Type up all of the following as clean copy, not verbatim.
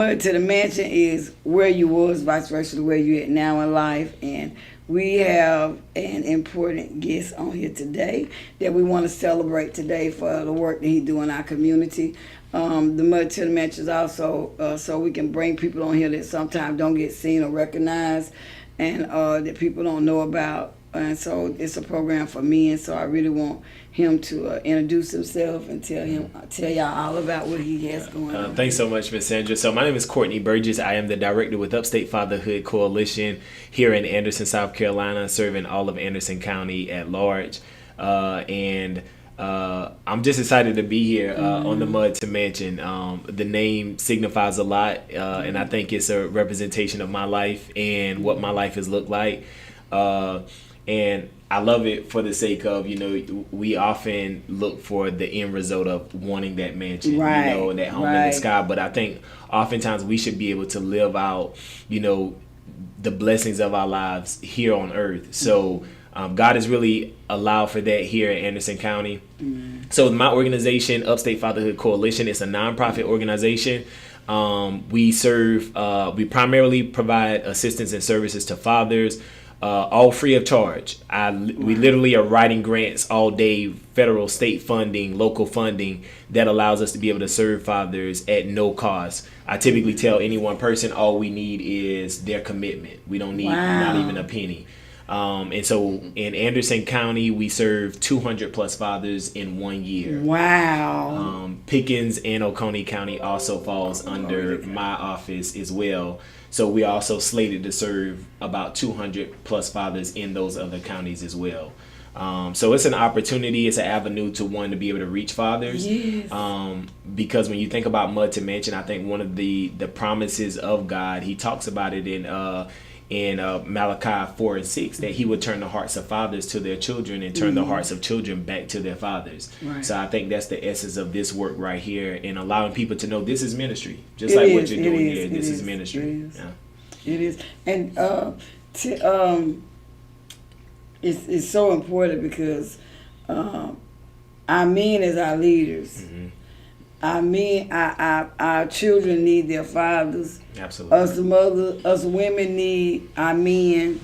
To the mansion is where you was, vice versa to where you at now in life, and we have an important guest on here today that we want to celebrate today for the work that he do in our community. The Mud to the Mansion is also so we can bring people on here that sometimes don't get seen or recognized, and that people don't know about. And so it's a program for me, and so I really want him to introduce himself and tell y'all all about what he has going on. Thanks so much, Ms. Sandra. So my name is Courtney Burgess. I am the director with Upstate Fatherhood Coalition here in Anderson, South Carolina, serving all of Anderson County at large. And I'm just excited to be here on the Mud to Mansion. The name signifies a lot, and I think it's a representation of my life and what my life has looked like. And I love it for the sake of, we often look for the end result of wanting that mansion, and that home in the sky. But I think oftentimes we should be able to live out, the blessings of our lives here on earth. So God has really allowed for that here in Anderson County. So my organization, Upstate Fatherhood Coalition, is a nonprofit organization. We primarily provide assistance and services to fathers, all free of charge. We literally are writing grants all day, federal, state funding, local funding, that allows us to be able to serve fathers at no cost. I typically tell any one person all we need is their commitment. We don't need not even a penny. And so in Anderson County, we serve 200 plus fathers in 1 year. Wow. Pickens and Oconee County also falls under my office as well. So we are also slated to serve about 200 plus fathers in those other counties as well. So it's an opportunity, it's an avenue to be able to reach fathers. Yes. Because when you think about Mud to Mansion, I think one of the promises of God, he talks about it in Malachi 4:6, that he would turn the hearts of fathers to their children and turn the hearts of children back to their fathers. Right. So I think that's the essence of this work right here, and allowing people to know this is ministry, just like what you're doing here. This is ministry. It is, and it's so important because our men as our leaders. Our children need their fathers. Absolutely. Us women need our men,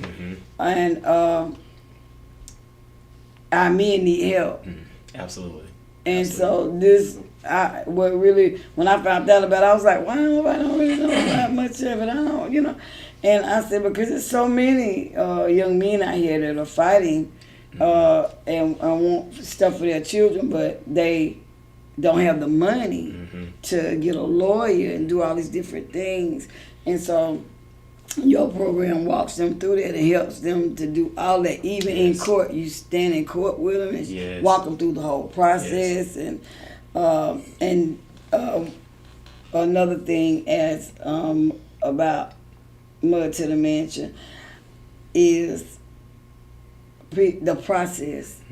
and our men need help. Absolutely. And so when I found out about it, I was like, wow, I don't really know about much of it. I don't, And I said, because there's so many young men out here that are fighting and want stuff for their children, but they don't have the money to get a lawyer and do all these different things. And so your program walks them through that and helps them to do all that. Even in court, you stand in court with them and walk them through the whole process. And another thing as about Mud to the Mansion is the process.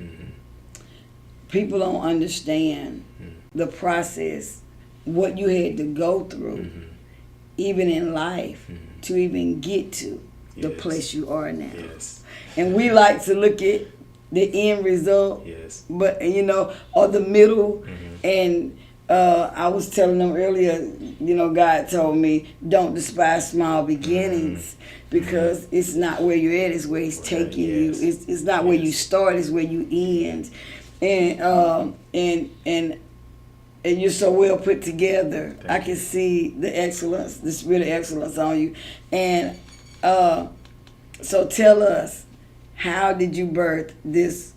People don't understand the process, what you had to go through, even in life, to even get to the place you are now. And we like to look at the end result, but or the middle. And I was telling them earlier, God told me, don't despise small beginnings, because it's not where you're at, it's where he's taking you. It's not where you start, it's where you end. And you're so well put together. I can see the excellence, the spirit of excellence on you. And so tell us, how did you birth this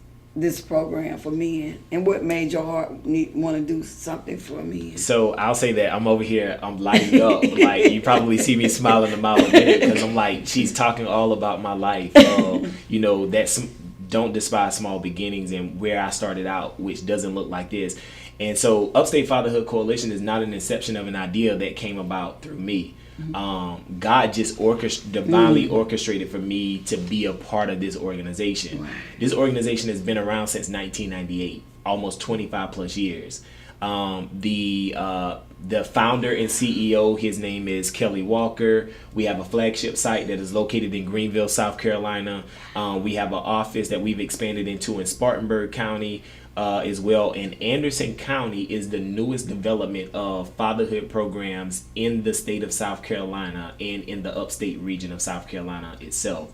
program for men, and what made your heart want to do something for men? So I'll say that I'm over here, I'm lighting up. Like, you probably see me smiling a mile a minute, because I'm like, she's talking all about my life. That's don't despise small beginnings and where I started out, which doesn't look like this. And so Upstate Fatherhood Coalition is not an inception of an idea that came about through me. God just divinely orchestrated for me to be a part of this organization. Right. This organization has been around since 1998, almost 25 plus years. The founder and CEO, his name is Kelly Walker. We have a flagship site that is located in Greenville, South Carolina. We have an office that we've expanded into in Spartanburg County. as well. And Anderson County is the newest development of fatherhood programs in the state of South Carolina and in the upstate region of South Carolina itself.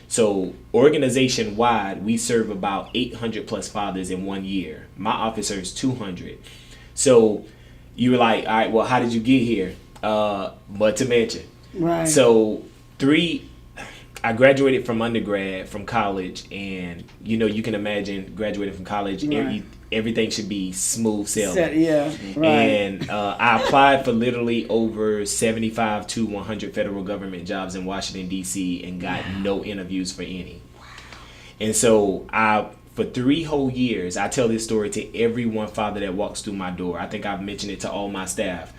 So organization wide, we serve about 800 plus fathers in 1 year. My office serves 200. So you were like, all right, well, how did you get here? But to mention. Right. So I graduated from undergrad from college, and you can imagine graduating from college, right. Everything should be smooth sailing. Yeah, right. And I applied for literally over 75 to 100 federal government jobs in Washington, D.C. and got no interviews for any. And so for 3 whole years, I tell this story to every one father that walks through my door. I think I've mentioned it to all my staff.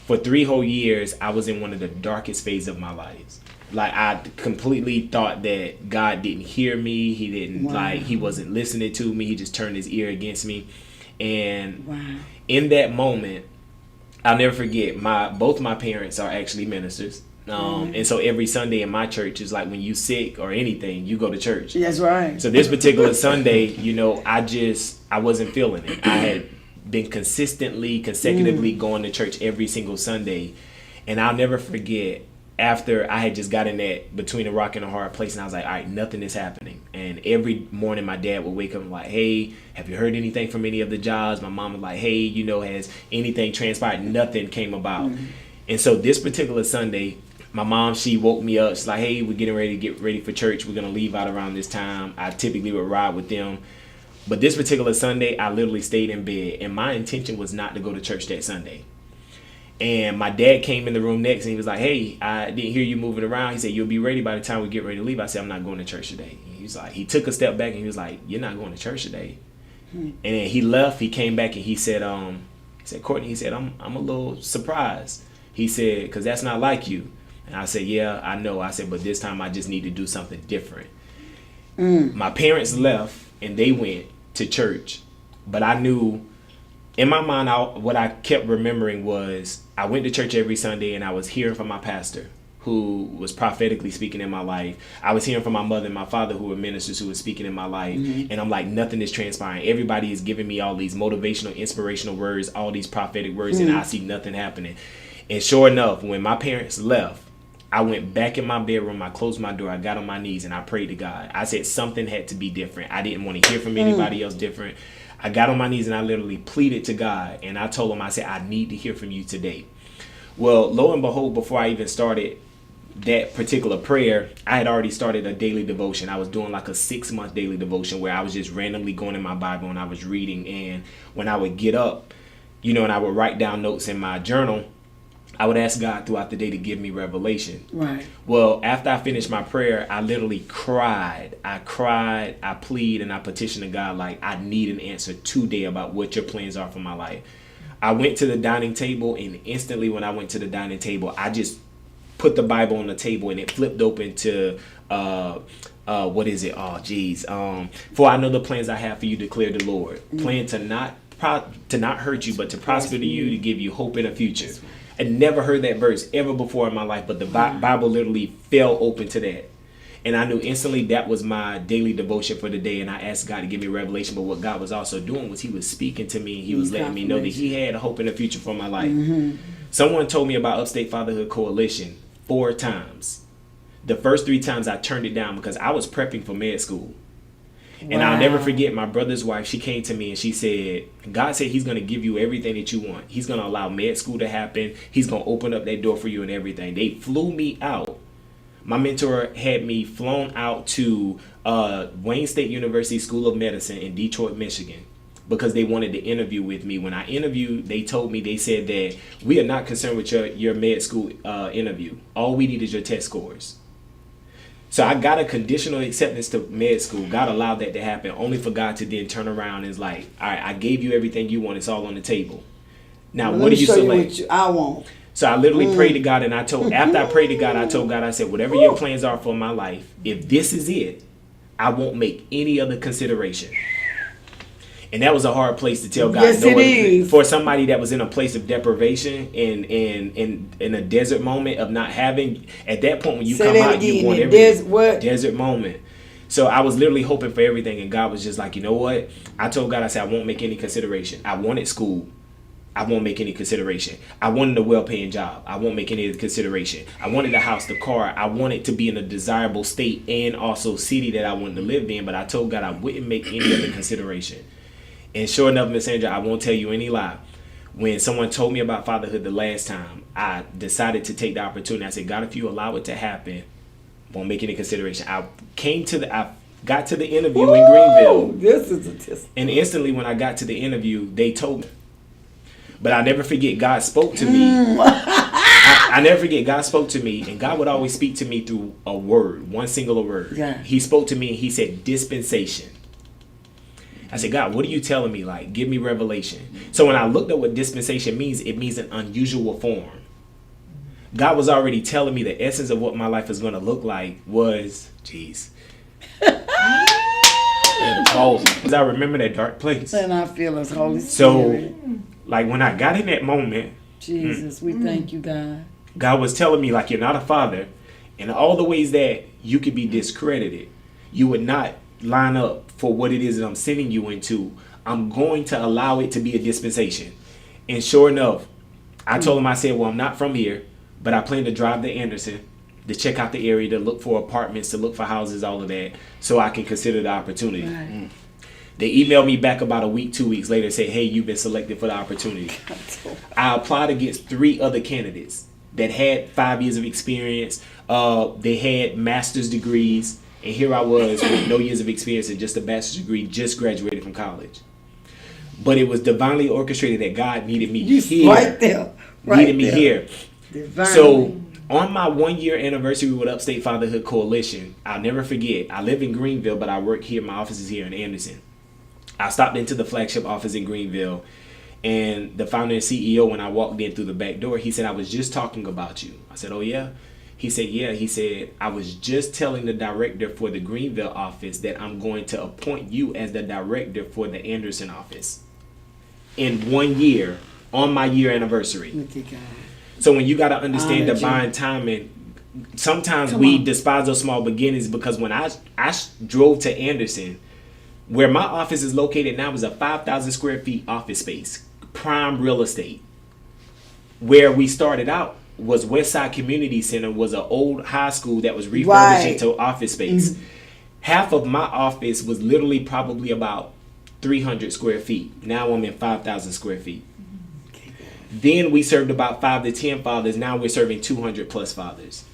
For 3 whole years, I was in one of the darkest phases of my life. Like, I completely thought that God didn't hear me. He didn't, he wasn't listening to me. He just turned his ear against me. And in that moment, I'll never forget, both my parents are actually ministers. And so every Sunday in my church is like when you sick or anything, you go to church. That's right. So this particular Sunday, I wasn't feeling it. I had been consecutively going to church every single Sunday. And I'll never forget, after I had just gotten that between a rock and a hard place, and I was like, all right, nothing is happening. And every morning my dad would wake up and like, hey, have you heard anything from any of the jobs? My mom was like, hey, has anything transpired? Nothing came about. And so this particular Sunday, my mom, she woke me up. She's like, hey, we're getting ready to get ready for church. We're going to leave out around this time. I typically would ride with them. But this particular Sunday, I literally stayed in bed. And my intention was not to go to church that Sunday. And my dad came in the room next and he was like, hey, I didn't hear you moving around. He said, you'll be ready by the time we get ready to leave. I said, I'm not going to church today. And he was like, he took a step back and he was like, you're not going to church today. And then he left. He came back and he said, Courtney, he said, I'm a little surprised. He said, because that's not like you. And I said, yeah, I know. I said, but this time I just need to do something different. My parents left and they went to church. But I knew in my mind, what I kept remembering was I went to church every Sunday and I was hearing from my pastor who was prophetically speaking in my life. I was hearing from my mother and my father who were ministers who were speaking in my life. And I'm like, nothing is transpiring. Everybody is giving me all these motivational, inspirational words, all these prophetic words, and I see nothing happening. And sure enough, when my parents left, I went back in my bedroom, I closed my door, I got on my knees and I prayed to God. I said something had to be different. I didn't want to hear from anybody else different. I got on my knees and I literally pleaded to God, and I told him, I said, I need to hear from you today. Well, lo and behold, before I even started that particular prayer, I had already started a daily devotion. I was doing like a 6-month daily devotion where I was just randomly going in my Bible and I was reading. And when I would get up, and I would write down notes in my journal, I would ask God throughout the day to give me revelation. Right. Well, after I finished my prayer, I literally cried. I plead, and I petitioned to God like, I need an answer today about what your plans are for my life. I went to the dining table, and instantly when I went to the dining table, I just put the Bible on the table, and it flipped open to what is it? Oh, geez. For I know the plans I have for you, declare the Lord. Plan to not hurt you, but to prosper to you, to give you hope in a future. I never heard that verse ever before in my life, but the Bible literally fell open to that. And I knew instantly that was my daily devotion for the day. And I asked God to give me revelation. But what God was also doing was he was speaking to me. He was letting me know that he had a hope in the future for my life. Someone told me about Upstate Fatherhood Coalition 4 times. The first 3 times I turned it down because I was prepping for med school. And I'll never forget my brother's wife. She came to me and she said, God said he's going to give you everything that you want. He's going to allow med school to happen. He's going to open up that door for you and everything. They flew me out. My mentor had me flown out to Wayne State University School of Medicine in Detroit, Michigan, because they wanted to interview with me. When I interviewed, they said that we are not concerned with your med school interview. All we need is your test scores. So I got a conditional acceptance to med school. God allowed that to happen, only for God to then turn around and is like, all right, I gave you everything you want. It's all on the table. Now, what do you select? I want. So I literally prayed to God, and after I prayed to God, I told God, I said, whatever your plans are for my life, if this is it, I won't make any other consideration. And that was a hard place to tell God. Yes, it is. For somebody that was in a place of deprivation and in a desert moment of not having, at that point when you come out, you want everything. What? Desert moment. So I was literally hoping for everything, and God was just like, you know what? I told God, I said, I won't make any consideration. I wanted school. I won't make any consideration. I wanted a well-paying job. I won't make any consideration. I wanted a house, the car. I wanted to be in a desirable state and also city that I wanted to live in. But I told God I wouldn't make any other consideration. And sure enough, Miss Andrea, I won't tell you any lie. When someone told me about fatherhood the last time, I decided to take the opportunity. I said, God, if you allow it to happen, won't make any consideration. I got to the interview in Greenville. This is a test. And instantly when I got to the interview, they told me. But I never forget God spoke to me. I never forget God spoke to me, and God would always speak to me through a word, one singular word. Yeah. He spoke to me and he said, dispensation. I said, God, what are you telling me? Like, give me revelation. So when I looked at what dispensation means, it means an unusual form. God was already telling me the essence of what my life is going to look like was, jeez. Because I remember that dark place. And I feel His Holy So, Spirit. like, when I got in that moment, Jesus, we thank you, God. God was telling me, like, you're not a father. And all the ways that you could be discredited, you would not line up for what it is that I'm sending you into. I'm going to allow it to be a dispensation. And sure enough, I told him, I said, well, I'm not from here, but I plan to drive to Anderson to check out the area, to look for apartments, to look for houses, all of that, so I can consider the opportunity. Right. They emailed me back about a week, 2 weeks later, and said, hey, you've been selected for the opportunity. I applied against 3 other candidates that had 5 years of experience. They had master's degrees, and here I was with no years of experience and just a bachelor's degree, just graduated from college. But it was divinely orchestrated that God needed me here. Right there. Needed me here. Divinely. So on my 1-year anniversary with Upstate Fatherhood Coalition, I'll never forget, I live in Greenville, but I work here. My office is here in Anderson. I stopped into the flagship office in Greenville, and the founder and CEO, when I walked in through the back door, he said, I was just talking about you. I said, oh yeah? He said, yeah. He said, I was just telling the director for the Greenville office that I'm going to appoint you as the director for the Anderson office in 1 year, on my year anniversary. Look at God. So when you got to understand Honor divine you. timing, sometimes Come we on. despise those small beginnings, because when I drove to Anderson, where my office is located now is a 5,000 square feet office space, prime real estate. Where we started out was Westside Community Center, was an old high school that was refurbished Right. into office space. Half of my office was literally probably about 300 square feet. Now I'm in 5,000 square feet. Then we served about 5 to 10 fathers. Now we're serving 200 plus fathers.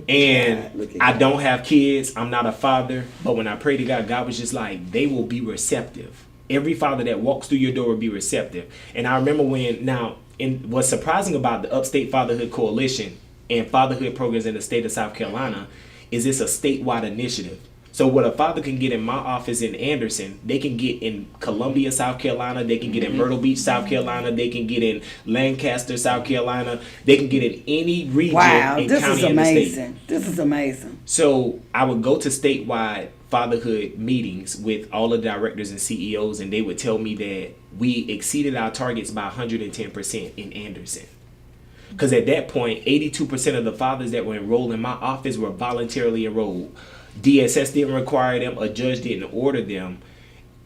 And I don't have kids. I'm not a father. But when I pray to God, God was just like, they will be receptive. Every father that walks through your door will be receptive. And I remember what's surprising about the Upstate Fatherhood Coalition and fatherhood programs in the state of South Carolina is it's a statewide initiative. So what a father can get in my office in Anderson, they can get in Columbia, South Carolina. They can get in Myrtle Beach, South Carolina. They can get in Lancaster, South Carolina. They can get in any region and county in the state. This is amazing. So I would go to statewide fatherhood meetings with all the directors and CEOs, and they would tell me that we exceeded our targets by 110% in Anderson. Because at that point, 82% of the fathers that were enrolled in my office were voluntarily enrolled. DSS didn't require them, a judge didn't order them,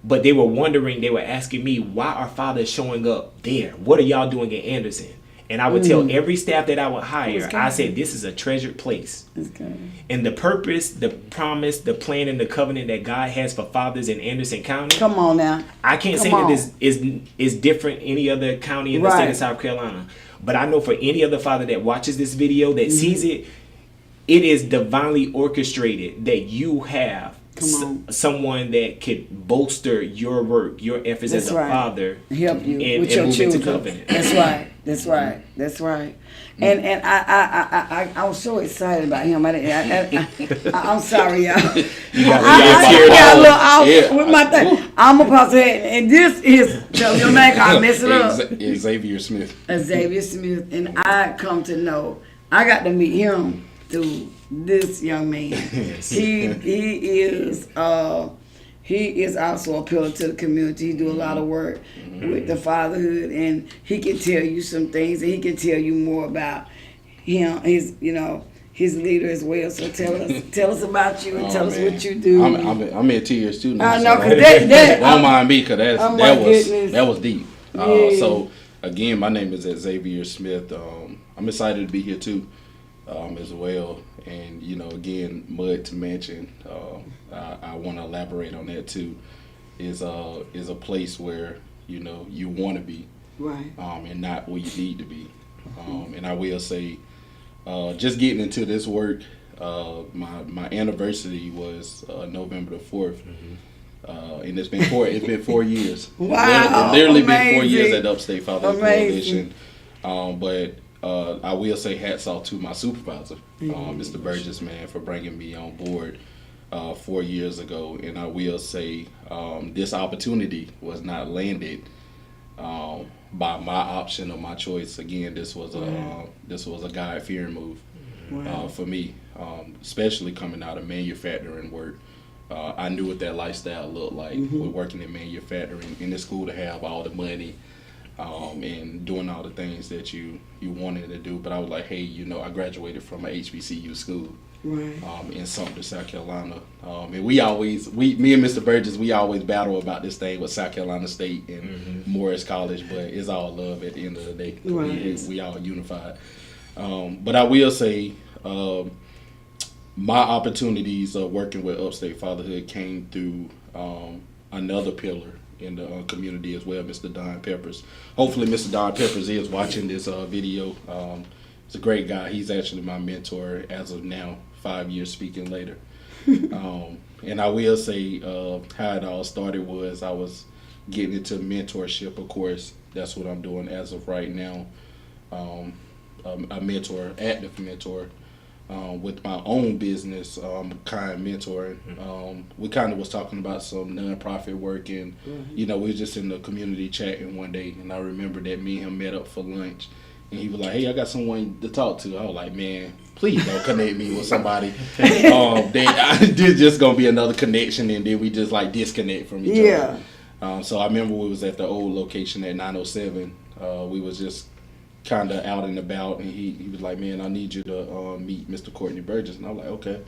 but they were wondering, they were asking me, why are fathers showing up there? What are y'all doing in Anderson? And I would tell every staff that I would hire, I said, this is a treasured place. And the purpose, the promise, the plan, and the covenant that God has for fathers in Anderson County. Come on now. I can't say that this is different any other county in the state of South Carolina. But I know for any other father that watches this video, that sees it, it is divinely orchestrated that you have someone that could bolster your work, your efforts as a father, help you and with your move children. into covenant. That's right. And I was so excited about him. I'm sorry, y'all. With my thing. I'm Apostle Hatton, and this is your name. I mess it up. Xavier Smith. Xavier Smith, and I come to know. I got to meet him through this young man. Yes. He is also a pillar to the community. He do a lot of work with the fatherhood, and he can tell you some things, and he can tell you more about him, his leader as well. So tell us about you and tell us man. what you do. I'm in tears too now. I know, so 'cause that don't mind me, cause Oh, my goodness. that was deep. Yeah. So again, my name is Xavier Smith. I'm excited to be here too, as well. And you know, again, Mud to Mansion. I want to elaborate on that too. Is a place where you know you want to be, right. and not where you need to be. And I will say, just getting into this work, my anniversary was November the 4th. And it's been 4 years. Wow, It's literally been 4 years amazing. at Upstate Fatherhood Amazing. Coalition. But I will say hats off to my supervisor, Mr. Burgess, man, for bringing me on board 4 years ago. And I will say this opportunity was not landed by my option or my choice. Again, this was a God-fearing move for me, especially coming out of manufacturing work. I knew what that lifestyle looked like with working in manufacturing. And it's cool to have all the money and doing all the things that you wanted to do. But I was like, hey, you know, I graduated from a HBCU school in Sumter, South Carolina. And me and Mr. Burgess, we always battle about this thing with South Carolina State and Morris College, but it's all love at the end of the day. Right. We all unified. But I will say, my opportunities of working with Upstate Fatherhood came through another pillar in the community as well, Mr. Don Peppers. Hopefully, Mr. Don Peppers is watching this video. He's a great guy. He's actually my mentor as of now, 5 years speaking later. And I will say how it all started was I was getting into mentorship, of course. That's what I'm doing as of right now. A mentor, active mentor. With my own business, Kind Mentoring, we kind of was talking about some nonprofit work, and you know, we was just in the community chatting one day, and I remember that me and him met up for lunch, and he was like, "Hey, I got someone to talk to." I was like, "Man, please don't connect me with somebody. This just gonna be another connection, and then we just like disconnect from each other." So I remember we was at the old location at 907. We was just kind of out and about, and he was like, "Man, I need you to meet Mr. Courtney Burgess." And I was like, "Okay."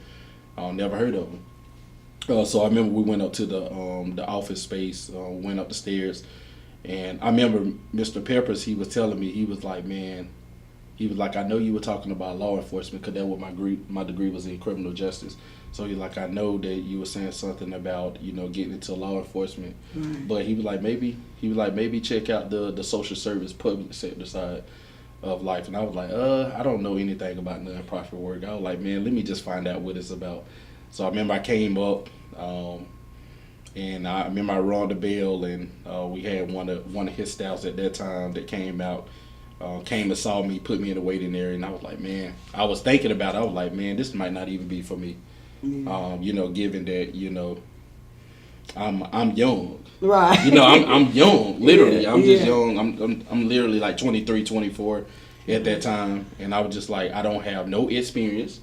Never heard of him. So I remember we went up to the office space, went up the stairs, and I remember Mr. Peppers, he was telling me, he was like, "Man," he was like, "I know you were talking about law enforcement, because that's what my degree was in, criminal justice." So he's like, "I know that you were saying something about, you know, getting into law enforcement." But he was like, maybe check out the social service public sector side of life. And I was like, I don't know anything about nonprofit work. I was like, man, let me just find out what it's about. So I remember I came up, and I remember I rang the bell, and we had one of his staffs at that time that came out, came and saw me, put me in the waiting area, and I was like, man, I was thinking about it. I was like, man, this might not even be for me. You know, given that, you know, I'm young. Right. You know, I'm young, literally. I'm just Yeah. young. I'm literally like 23, 24 at that time, and I was just like, I don't have no experience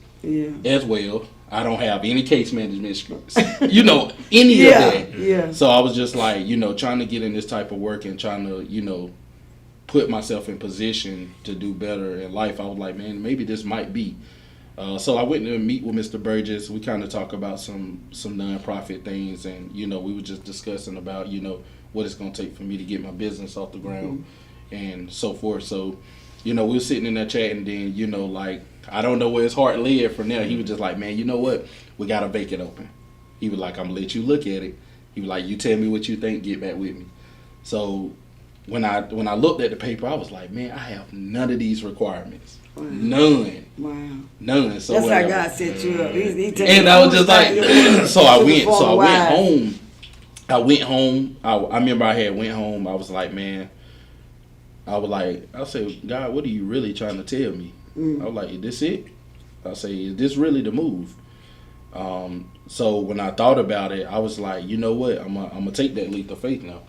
as well. I don't have any case management skills, you know, any of that. Yeah. So I was just like, you know, trying to get in this type of work and trying to, you know, put myself in position to do better in life. I was like, man, maybe this might be. So I went to meet with Mr. Burgess. We kind of talk about some nonprofit things, and you know, we were just discussing about, you know, what it's gonna take for me to get my business off the ground and so forth. So, you know, we were sitting in there chatting, and then, you know, like, I don't know where his heart led from there. He was just like, man, you know what? We got a vacant open. He was like, I'm gonna let you look at it. He was like, you tell me what you think, get back with me. So when I looked at the paper, I was like, man, I have none of these requirements. Wow. None. Wow. None. So That's how when God set you up. He and I was just like, so I went wise. home. I went home. I remember I had went home. I was like, man, I said, God, what are you really trying to tell me? I was like, is this it? I say, is this really the move? So when I thought about it, I was like, you know what? I'm gonna take that leap of faith now.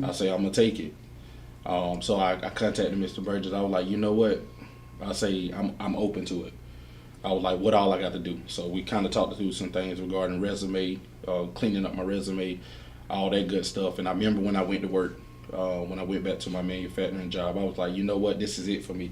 I say, I'm gonna take it. So I contacted Mr. Burgess. I was like, you know what? I say, I'm open to it. I was like, what all I got to do? So we kind of talked through some things regarding resume, cleaning up my resume, all that good stuff. And I remember when I went to work, when I went back to my manufacturing job, I was like, you know what? This is it for me.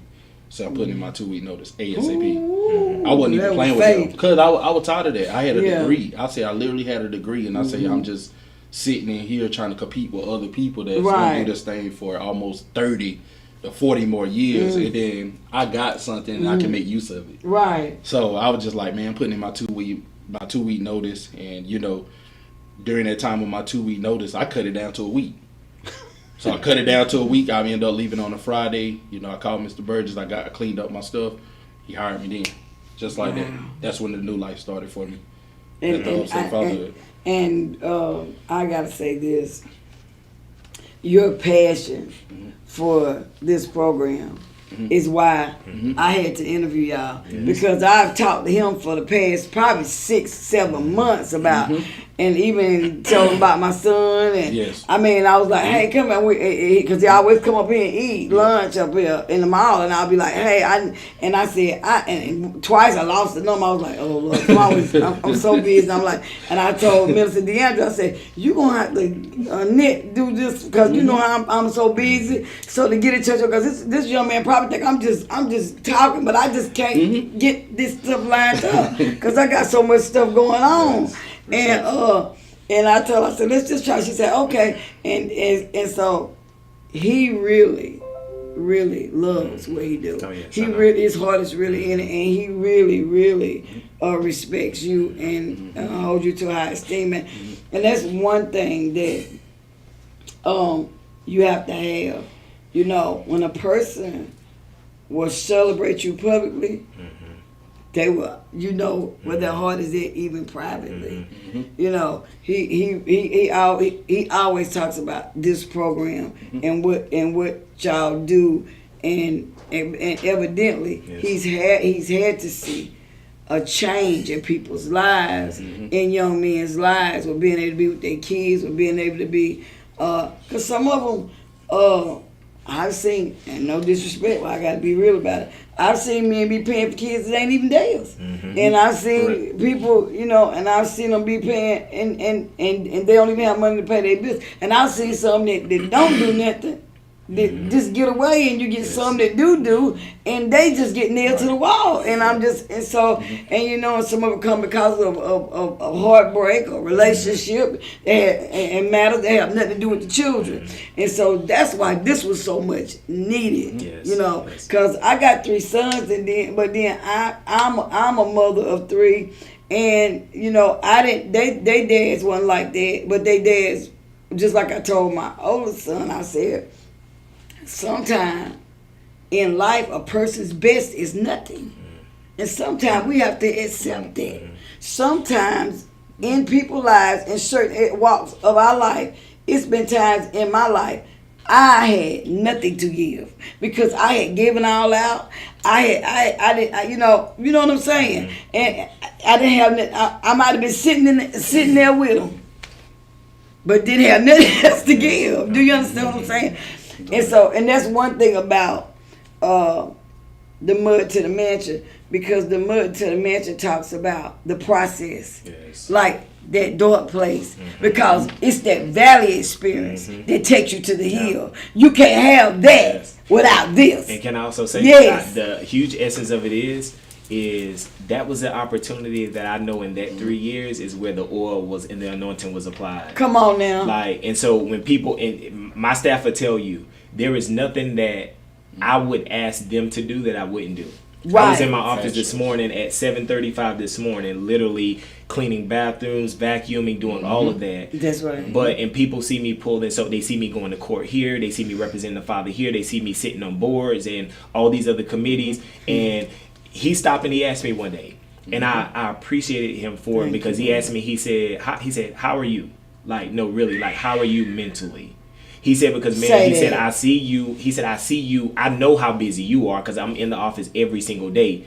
So I put in my 2-week notice ASAP. I wasn't even That playing was with them faith. because I was tired of that. I had a Yeah. degree. I say I literally had a degree, and I say I'm just sitting in here trying to compete with other people that's gonna Right. do this thing for almost 30 to 40 more years, and then I got something and I can make use of it. Right. So I was just like, man, putting in my 2-week notice, and during that time of my 2-week notice, I cut it down to a week. So I cut it down to a week. I ended up leaving on a Friday. I called Mr. Burgess. I cleaned up my stuff. He hired me then, just like that. That's when the new life started for me. At the Upstate Fatherhood. And I gotta say this: your passion for this program is why I had to interview y'all, because I've talked to him for the past probably 6-7 months about, and even told him about my son, and Yes. I mean, I was like, hey, come on, because they always come up here and eat lunch up here in the mall, and I'll be like, hey, I said, and twice I lost the number. I was like, oh Lord, I'm so busy. I'm like, and I told Minister DeAndre, I said, you gonna have to do this because you know how I'm so busy. So to get in touch, because this young man probably think I'm just talking, but I just can't get this stuff lined up because I got so much stuff going on. And I told her, I said, let's just try. She said, okay. And so he really loves what he do. Oh, yes, He I know. really, his heart is really in it, and he really respects you and holds you to a high esteem. And that's one thing that you have to have. When a person will celebrate you publicly, they will, where their heart is at, even privately. He always talks about this program and what y'all do, and evidently he's had to see a change in people's lives, in young men's lives, with being able to be with their kids, with being able to be, because some of them, I've seen, and no disrespect, but I got to be real about it. I've seen men be paying for kids that ain't even theirs, and I've seen people, and I've seen them be paying, and they don't even have money to pay their bills. And I've seen some that don't do nothing, that just get away, and you get some that do, and they just get nailed to the wall. And I'm just, and some of it come because of heartbreak or relationship and matters that have nothing to do with the children. And so that's why this was so much needed, because I got 3 sons, but then I'm a mother of 3, and they dads wasn't like that, but they dads, just like I told my oldest son, I said, sometimes in life, a person's best is nothing. And sometimes we have to accept that. Sometimes in people's lives, in certain walks of our life, it's been times in my life I had nothing to give because I had given all out. You know what I'm saying? And I didn't have nothing. I might have been sitting there with them, but didn't have nothing else to give. Do you understand what I'm saying? And that's one thing about the Mud to the Mansion, because the Mud to the Mansion talks about the process, like that dark place, because it's that valley experience that takes you to the hill. You can't have that without this. And can I also say, the huge essence of it is that was the opportunity that I know in that 3 years is where the oil was and the anointing was applied. Come on now. And so when people, and my staff will tell you, there is nothing that I would ask them to do that I wouldn't do. Right. I was in my office this morning at 7:35 this morning, literally cleaning bathrooms, vacuuming, doing all of that. That's right. And people see me pulling, so they see me going to court here, they see me representing the Father here, they see me sitting on boards and all these other committees. And he stopped and he asked me one day, and I appreciated him for it, because he asked me, he said, how are you? Like, no, really, like, how are you mentally? He said, because man, he said, I see you. I know how busy you are because I'm in the office every single day.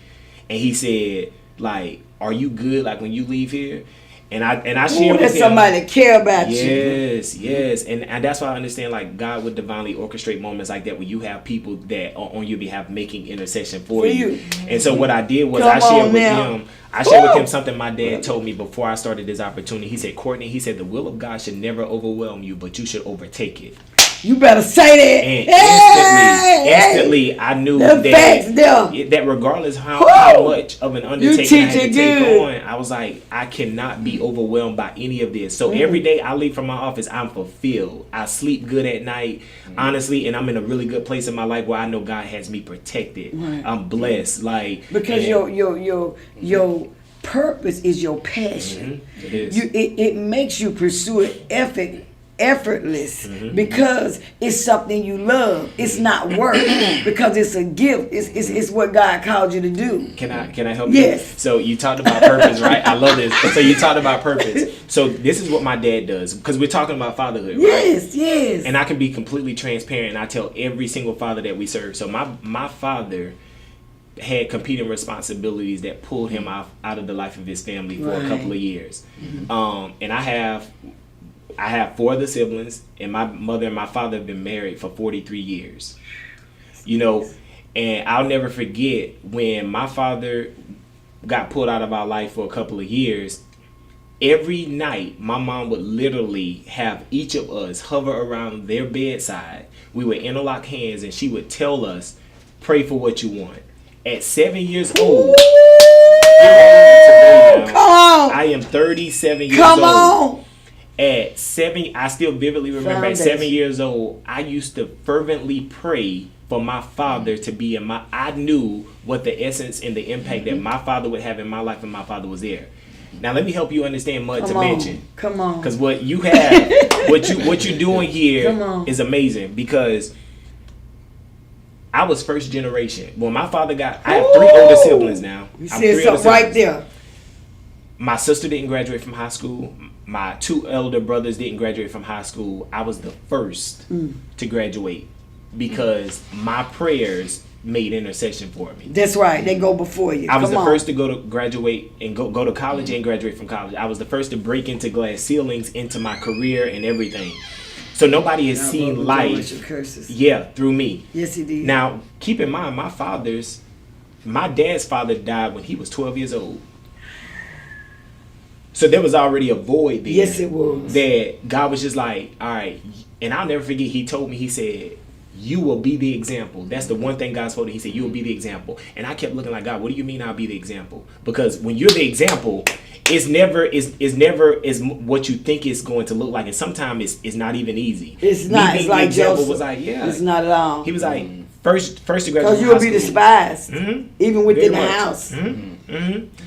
And he said, like, are you good? Like when you leave here? And I share with him. Somebody care about you. Yes. And that's why I understand, like, God would divinely orchestrate moments like that where you have people that are on your behalf making intercession for you. And so what I did was I shared with him something my dad told me before I started this opportunity. He said, Courtney, he said, the will of God should never overwhelm you, but you should overtake it. You better say that. And instantly, I knew the facts there. that regardless how much of an undertaking I had to take good. on, I was like, I cannot be overwhelmed by any of this. So every day I leave from my office, I'm fulfilled. I sleep good at night, honestly, and I'm in a really good place in my life where I know God has me protected. Right. I'm blessed, like because your purpose is your passion. It is. It makes you pursue it effortless because it's something you love. It's not work because it's a gift. It's what God called you to do. Can I help Yes. you? So you talked about purpose, right? I love this. So you talked about purpose. So this is what my dad does because we're talking about fatherhood, right? Yes. And I can be completely transparent, and I tell every single father that we serve. So my father had competing responsibilities that pulled him out of the life of his family for a couple of years. And I have 4 other siblings, and my mother and my father have been married for 43 years. You know, and I'll never forget when my father got pulled out of our life for a couple of years. Every night, my mom would literally have each of us hover around their bedside. We would interlock hands, and she would tell us, "Pray for what you want." At 7 years old, come on! I am 37 years come old. on! At 7, I still vividly remember at 7 years old, I used to fervently pray for my father to be in my. I knew what the essence and the impact that my father would have in my life, and my father was there. Now let me help you understand Mud to Mention. Come on. Because what you have, what you're doing here is amazing. Because I was first generation. When my father got, I have 3 older siblings now. You said something right there. My sister didn't graduate from high school. My 2 elder brothers didn't graduate from high school. I was the first to graduate because my prayers made intercession for me. That's right. They go before you. I was the first to go to graduate and go to college and graduate from college. I was the first to break into glass ceilings, into my career and everything. So nobody has seen life through me. Yes, he did. Now, keep in mind, my dad's father died when he was 12 years old. So there was already a void there. Yes, it was. That God was just like, all right. And I'll never forget, he told me, he said, you will be the example. That's the one thing God told me. He said, you will be the example. And I kept looking like, God, what do you mean I'll be the example? Because when you're the example, it's never what you think it's going to look like. And sometimes it's not even easy. It's not. It's like Joseph. Was like, yeah. It's not at all. He was like, first to graduate because you'll be despised, even within the house.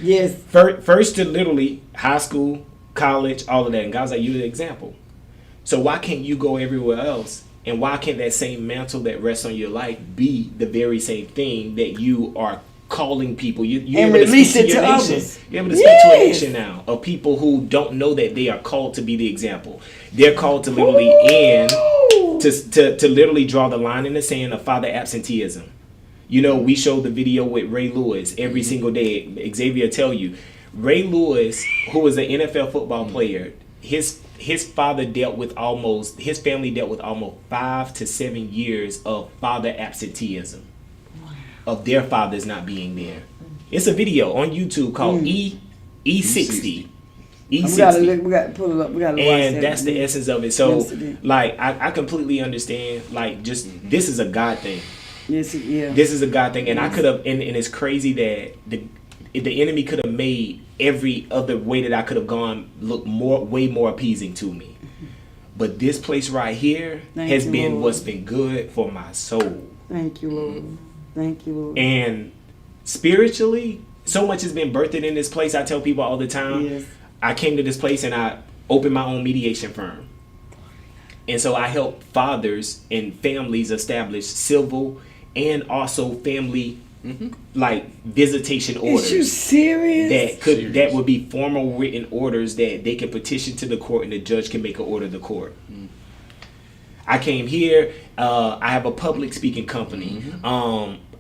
Yes. First to literally high school, college, all of that. And God's like, you're the example. So why can't you go everywhere else? And why can't that same mantle that rests on your life be the very same thing that you are calling people? You're and able to release speak it to your nation. others. You're able to speak to a nation now of people who don't know that they are called to be the example. They're called to literally to literally draw the line in the sand of father absenteeism. You know, we show the video with Ray Lewis every single day. Xavier tell you, Ray Lewis, who was an NFL football player, his family dealt with almost 5 to 7 years of father absenteeism, of their fathers not being there. It's a video on YouTube called E60. We gotta pull it up. We gotta watch that. And that's the essence of it. So, like, I completely understand. Like, just this is a God thing. Yes, yeah. This is a God thing, and I could have. And it's crazy that the enemy could have made every other way that I could have gone look way more appeasing to me. But this place right here has been what's been good for my soul. Thank you, Lord. Thank you, Lord. And spiritually, so much has been birthed in this place. I tell people all the time. Yes. I came to this place and I opened my own mediation firm. And so I help fathers and families establish civil and also family like visitation orders. Is you serious? That would be formal written orders that they can petition to the court and the judge can make an order to the court. I came here. I have a public speaking company.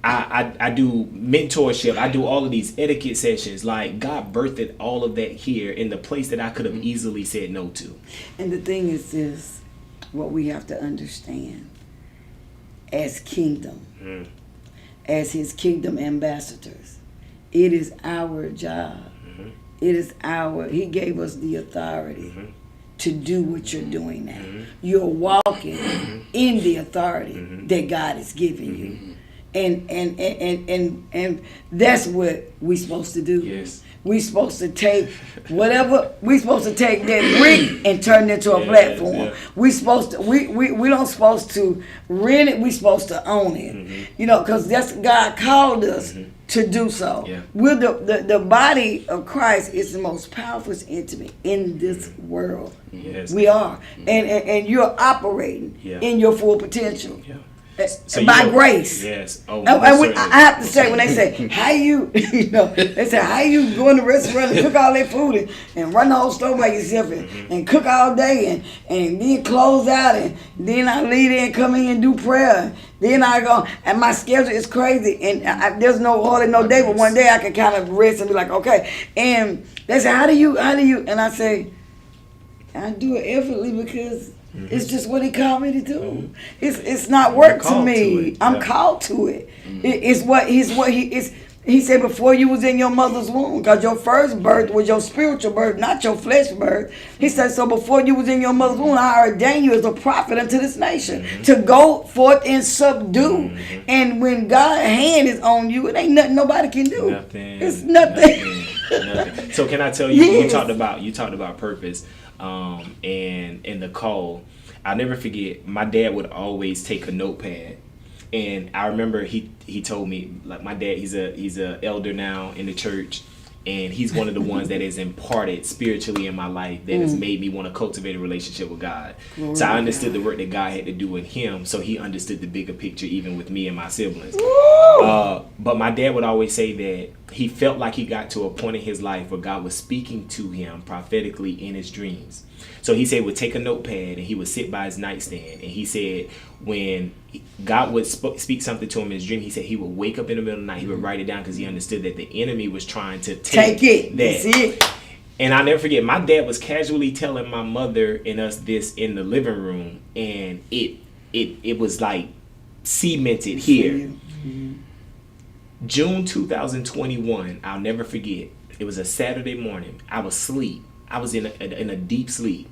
I do mentorship. I do all of these etiquette sessions. Like, God birthed all of that here in the place that I could have easily said no to. And the thing is this, what we have to understand as kingdom, as his kingdom ambassadors, it is our job. It is he gave us the authority. to do what you're doing now. You're walking in the authority that God has given you. And that's what we're supposed to do. Yes. We're supposed to take whatever, we're supposed to take that brick and turn it into a platform. Yeah. We supposed to, we don't supposed to rent it, we supposed to own it. You know, because that's God called us to do so. Yeah. We're the body of Christ is the most powerful, intimate in this world. Yes. We are. And you're operating in your full potential. Yeah. So by grace. Yes. Oh, And I have to say, when they say, how you, you know, they say, how you go in the restaurant and cook all that food and run the whole store by yourself and cook all day and then close out and then I leave there and come in and do prayer. Then I go, and my schedule is crazy and there's hardly no day, but one day I can kind of rest and be like, okay. And they say, how do you, and I say, I do it effortlessly because it's just what he called me to do. It's not work to me. I'm called to it. It's what he is. He said before you was in your mother's womb, because your first birth was your spiritual birth, not your flesh birth. He said, so before you was in your mother's womb, I ordained you as a prophet unto this nation to go forth and subdue. And when God's hand is on you, it ain't nothing nobody can do. Nothing. It's nothing. Nothing. So can I tell you? Yes. You talked about purpose. And in the call, I'll never forget, my dad would always take a notepad. And I remember he told me, like, my dad, he's a elder now in the church, and he's one of the ones that has imparted spiritually in my life that has made me want to cultivate a relationship with God. So I understood the work that God had to do in him, so he understood the bigger picture even with me and my siblings. But my dad would always say that he felt like he got to a point in his life where God was speaking to him prophetically in his dreams. So he said he would take a notepad and he would sit by his nightstand, and he said when God would speak something to him in his dream, he said he would wake up in the middle of the night, he would write it down because he understood that the enemy was trying to take it. That. That's it. And I'll never forget, my dad was casually telling my mother and us this in the living room, and it was like cemented here. June 2021, I'll never forget. It was a Saturday morning. I was asleep. I was in a deep sleep.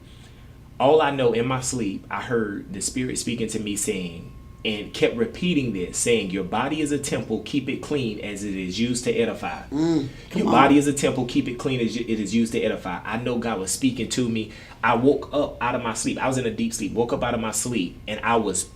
All I know, in my sleep, I heard the Spirit speaking to me saying, and kept repeating this, saying, your body is a temple, keep it clean as it is used to edify. Your body is a temple, keep it clean as it is used to edify. I know God was speaking to me. I woke up out of my sleep. I was in a deep sleep, woke up out of my sleep, and I was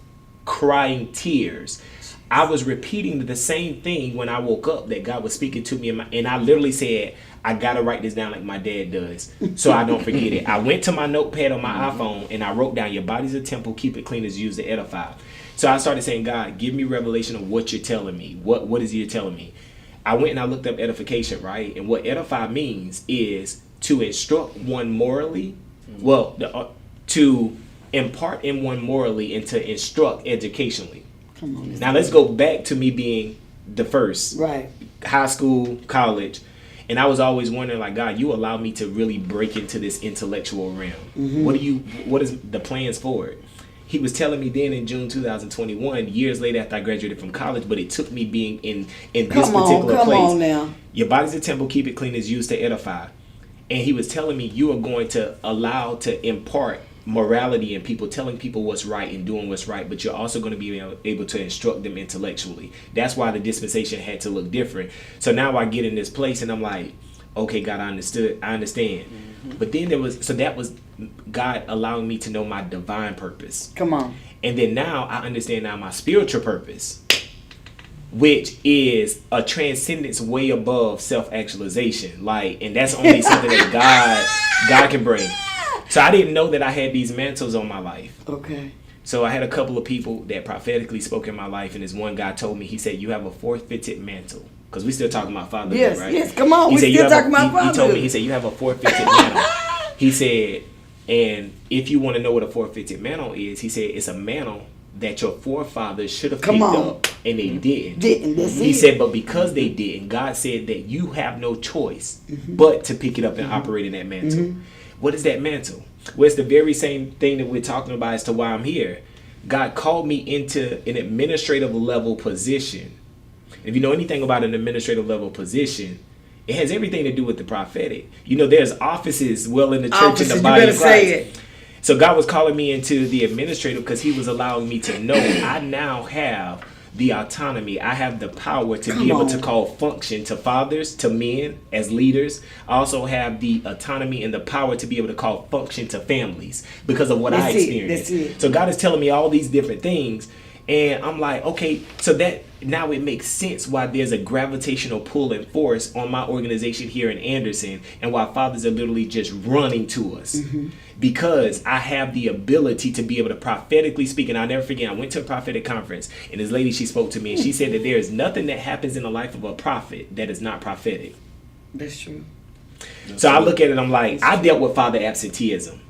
crying tears. I was repeating the same thing when I woke up that God was speaking to me, and I literally said, I gotta write this down like my dad does so I don't forget it. I went to my notepad on my iPhone and I wrote down, your body's a temple, keep it clean as used to edify. So I started saying, God, give me revelation of what you're telling me. What is it you're telling me? I went and I looked up edification, right? And what edify means is to instruct one morally, to impart in one morally and to instruct educationally. Come on. Now let's go back to me being the first. Right. High school, college. And I was always wondering, like, God, you allow me to really break into this intellectual realm. What is the plans for it? He was telling me then in June 2021, years later after I graduated from college, but it took me being in this particular place. Come on now. Your body's a temple, keep it clean as used to edify. And he was telling me, you are going to allow to impart morality in people, telling people what's right and doing what's right, but you're also going to be able to instruct them intellectually. That's why the dispensation had to look different. So now I get in this place and I'm like, okay, God, I understand. But then that was God allowing me to know my divine purpose. Come on. And then now I understand now my spiritual purpose, which is a transcendence way above self-actualization. Like, and that's only something that God can bring. So I didn't know that I had these mantles on my life. Okay. So I had a couple of people that prophetically spoke in my life, and this one guy told me, he said, you have a forfeited mantle. Because we still talking about fatherhood, right? Yes, come on. We still talking about fatherhood. He told me, he said, you have a forfeited mantle. He said, and if you want to know what a forfeited mantle is, he said, it's a mantle that your forefathers should have picked up, and they didn't. He said, but because they didn't, God said that you have no choice but to pick it up and operate in that mantle. What is that mantle? Well, it's the very same thing that we're talking about as to why I'm here. God called me into an administrative level position. If you know anything about an administrative level position, It has everything to do with the prophetic. You know, there's offices well in the church Offices, in the you body better of Christ. say it. So God was calling me into the administrative because he was allowing me to know I now have the autonomy. I have the power to be able to call function to fathers, to men as leaders. I also have the autonomy and the power to be able to call function to families because of what I experienced. That's it. So God is telling me all these different things. And I'm like, okay, so that now it makes sense why there's a gravitational pull and force on my organization here in Anderson and why fathers are literally just running to us. Because I have the ability to be able to prophetically speak. And I'll never forget, I went to a prophetic conference and this lady, she spoke to me and she said that there is nothing that happens in the life of a prophet that is not prophetic. That's true. So I look at it, I'm like, I dealt with father absenteeism.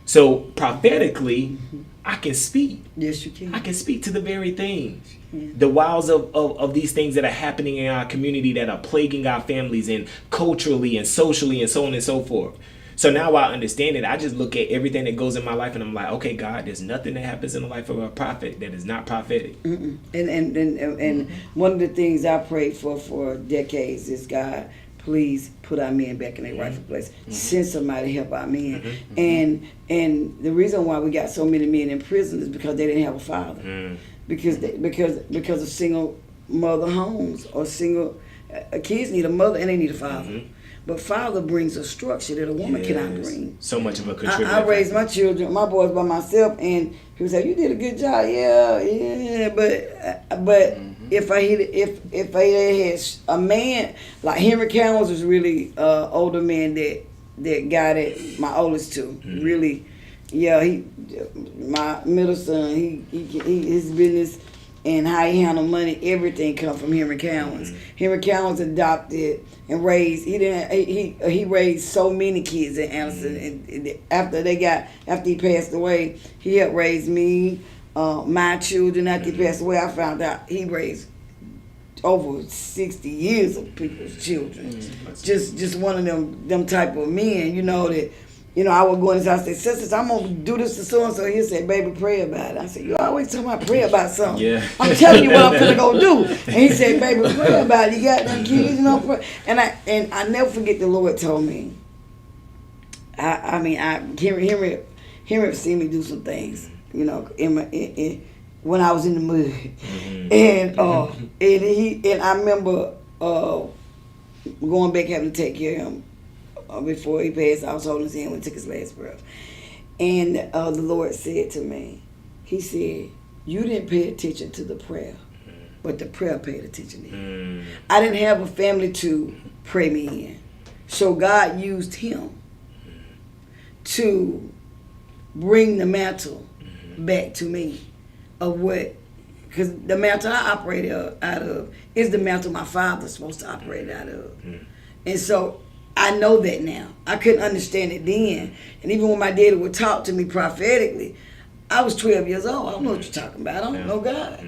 So prophetically, I can speak. Yes, you can. I can speak to the very thing. The wiles of these things that are happening in our community that are plaguing our families and culturally and socially and so on and so forth. So now I understand it. I just look at everything that goes in my life and I'm like, okay, God, there's nothing that happens in the life of a prophet that is not prophetic. And one of the things I prayed for decades is, God, please put our men back in their rightful place. Send somebody to help our men. And the reason why we got so many men in prison is because they didn't have a father. Because of single mother homes or single kids need a mother and they need a father. But father brings a structure that a woman cannot bring. So much of a contributor. I raised my children, my boys by myself, and people say, "You did a good job." Yeah. But if I had a man like Henry Cowens was really older man that guided my oldest two. Really, my middle son, he his business and how he handled money, everything come from Henry Cowens. Henry Cowens adopted and raised. He raised so many kids in Anderson. And after he passed away, he helped raise me, my children. After he passed away, I found out he raised over 60 years of people's children. Just one of them type of men, that. I would go in his house and say, "Sisters, I'm going to do this to so-and-so." He'd say, "Baby, pray about it." I said, "You always talking about pray about something." Yeah. I'm telling you what I'm going to go do. And he said, "Baby, pray about it. You got them kids, pray." And I never forget the Lord told me. Henry seen me do some things, when I was in the mud. And I remember going back having to take care of him. Before he passed, I was holding his hand when he took his last breath. And the Lord said to me, he said, "You didn't pay attention to the prayer, but the prayer paid attention to you." I didn't have a family to pray me in. So God used him to bring the mantle back to me of what, because the mantle I operate out of is the mantle my father's supposed to operate out of. And so I know that now. I couldn't understand it then. And even when my daddy would talk to me prophetically, I was 12 years old. I don't know what you're talking about. I don't know God.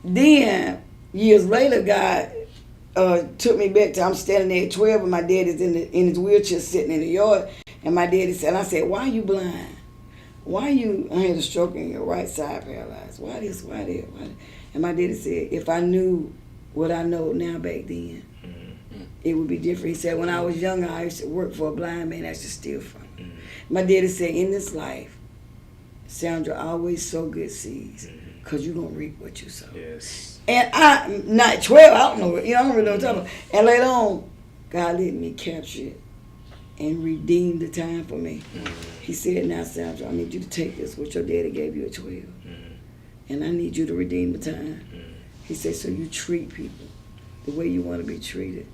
Then, years later, God took me back to, I'm standing there at 12 and my daddy's in his wheelchair sitting in the yard. And my daddy said, I said, "Why are you blind? Why you, I had a stroke in your right side paralyzed. Why this, why that? Why that?" And my daddy said, "If I knew what I know now back then, it would be different." He said, "When I was younger, I used to work for a blind man. I used to steal from him." My daddy said, "In this life, Sandra, always sow good seeds, because you're going to reap what you sow." Yes. And I'm not 12, I don't know, I don't really know what I'm talking about. And later on, God let me capture it and redeem the time for me. He said, "Now, Sandra, I need you to take this, what your daddy gave you at 12. And I need you to redeem the time." He said, "So you treat people the way you want to be treated.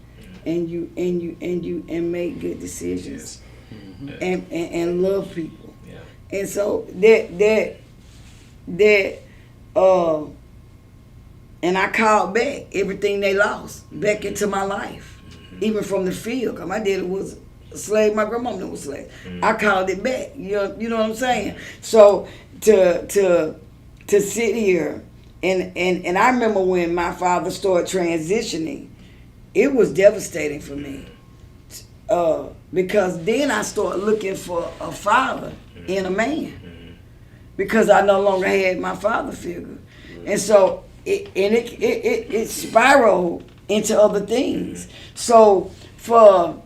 And you make good decisions, and love people." And so and I called back everything they lost back into my life, even from the field. Cause my daddy was a slave, my grandmama was a slave. I called it back. You know what I'm saying? So to sit here and I remember when my father started transitioning. It was devastating for me, because then I started looking for a father in a man, because I no longer had my father figure, and so it spiraled into other things. So for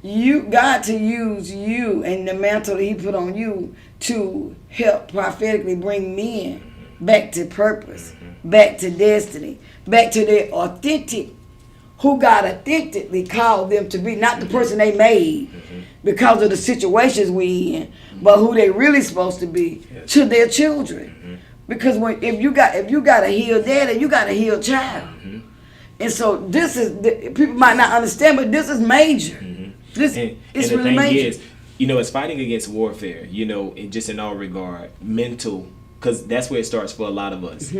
God to use you and the mantle that He put on you to help prophetically bring men back to purpose, back to destiny, back to their authentic, who God authentically called them to be, not the person they made because of the situations we in, but who they really supposed to be to their children. Because if you got a healed daddy, you got a healed child. And so this is, people might not understand, but this is major. This is really major. Is, it's fighting against warfare, and just in all regard, mental, because that's where it starts for a lot of us.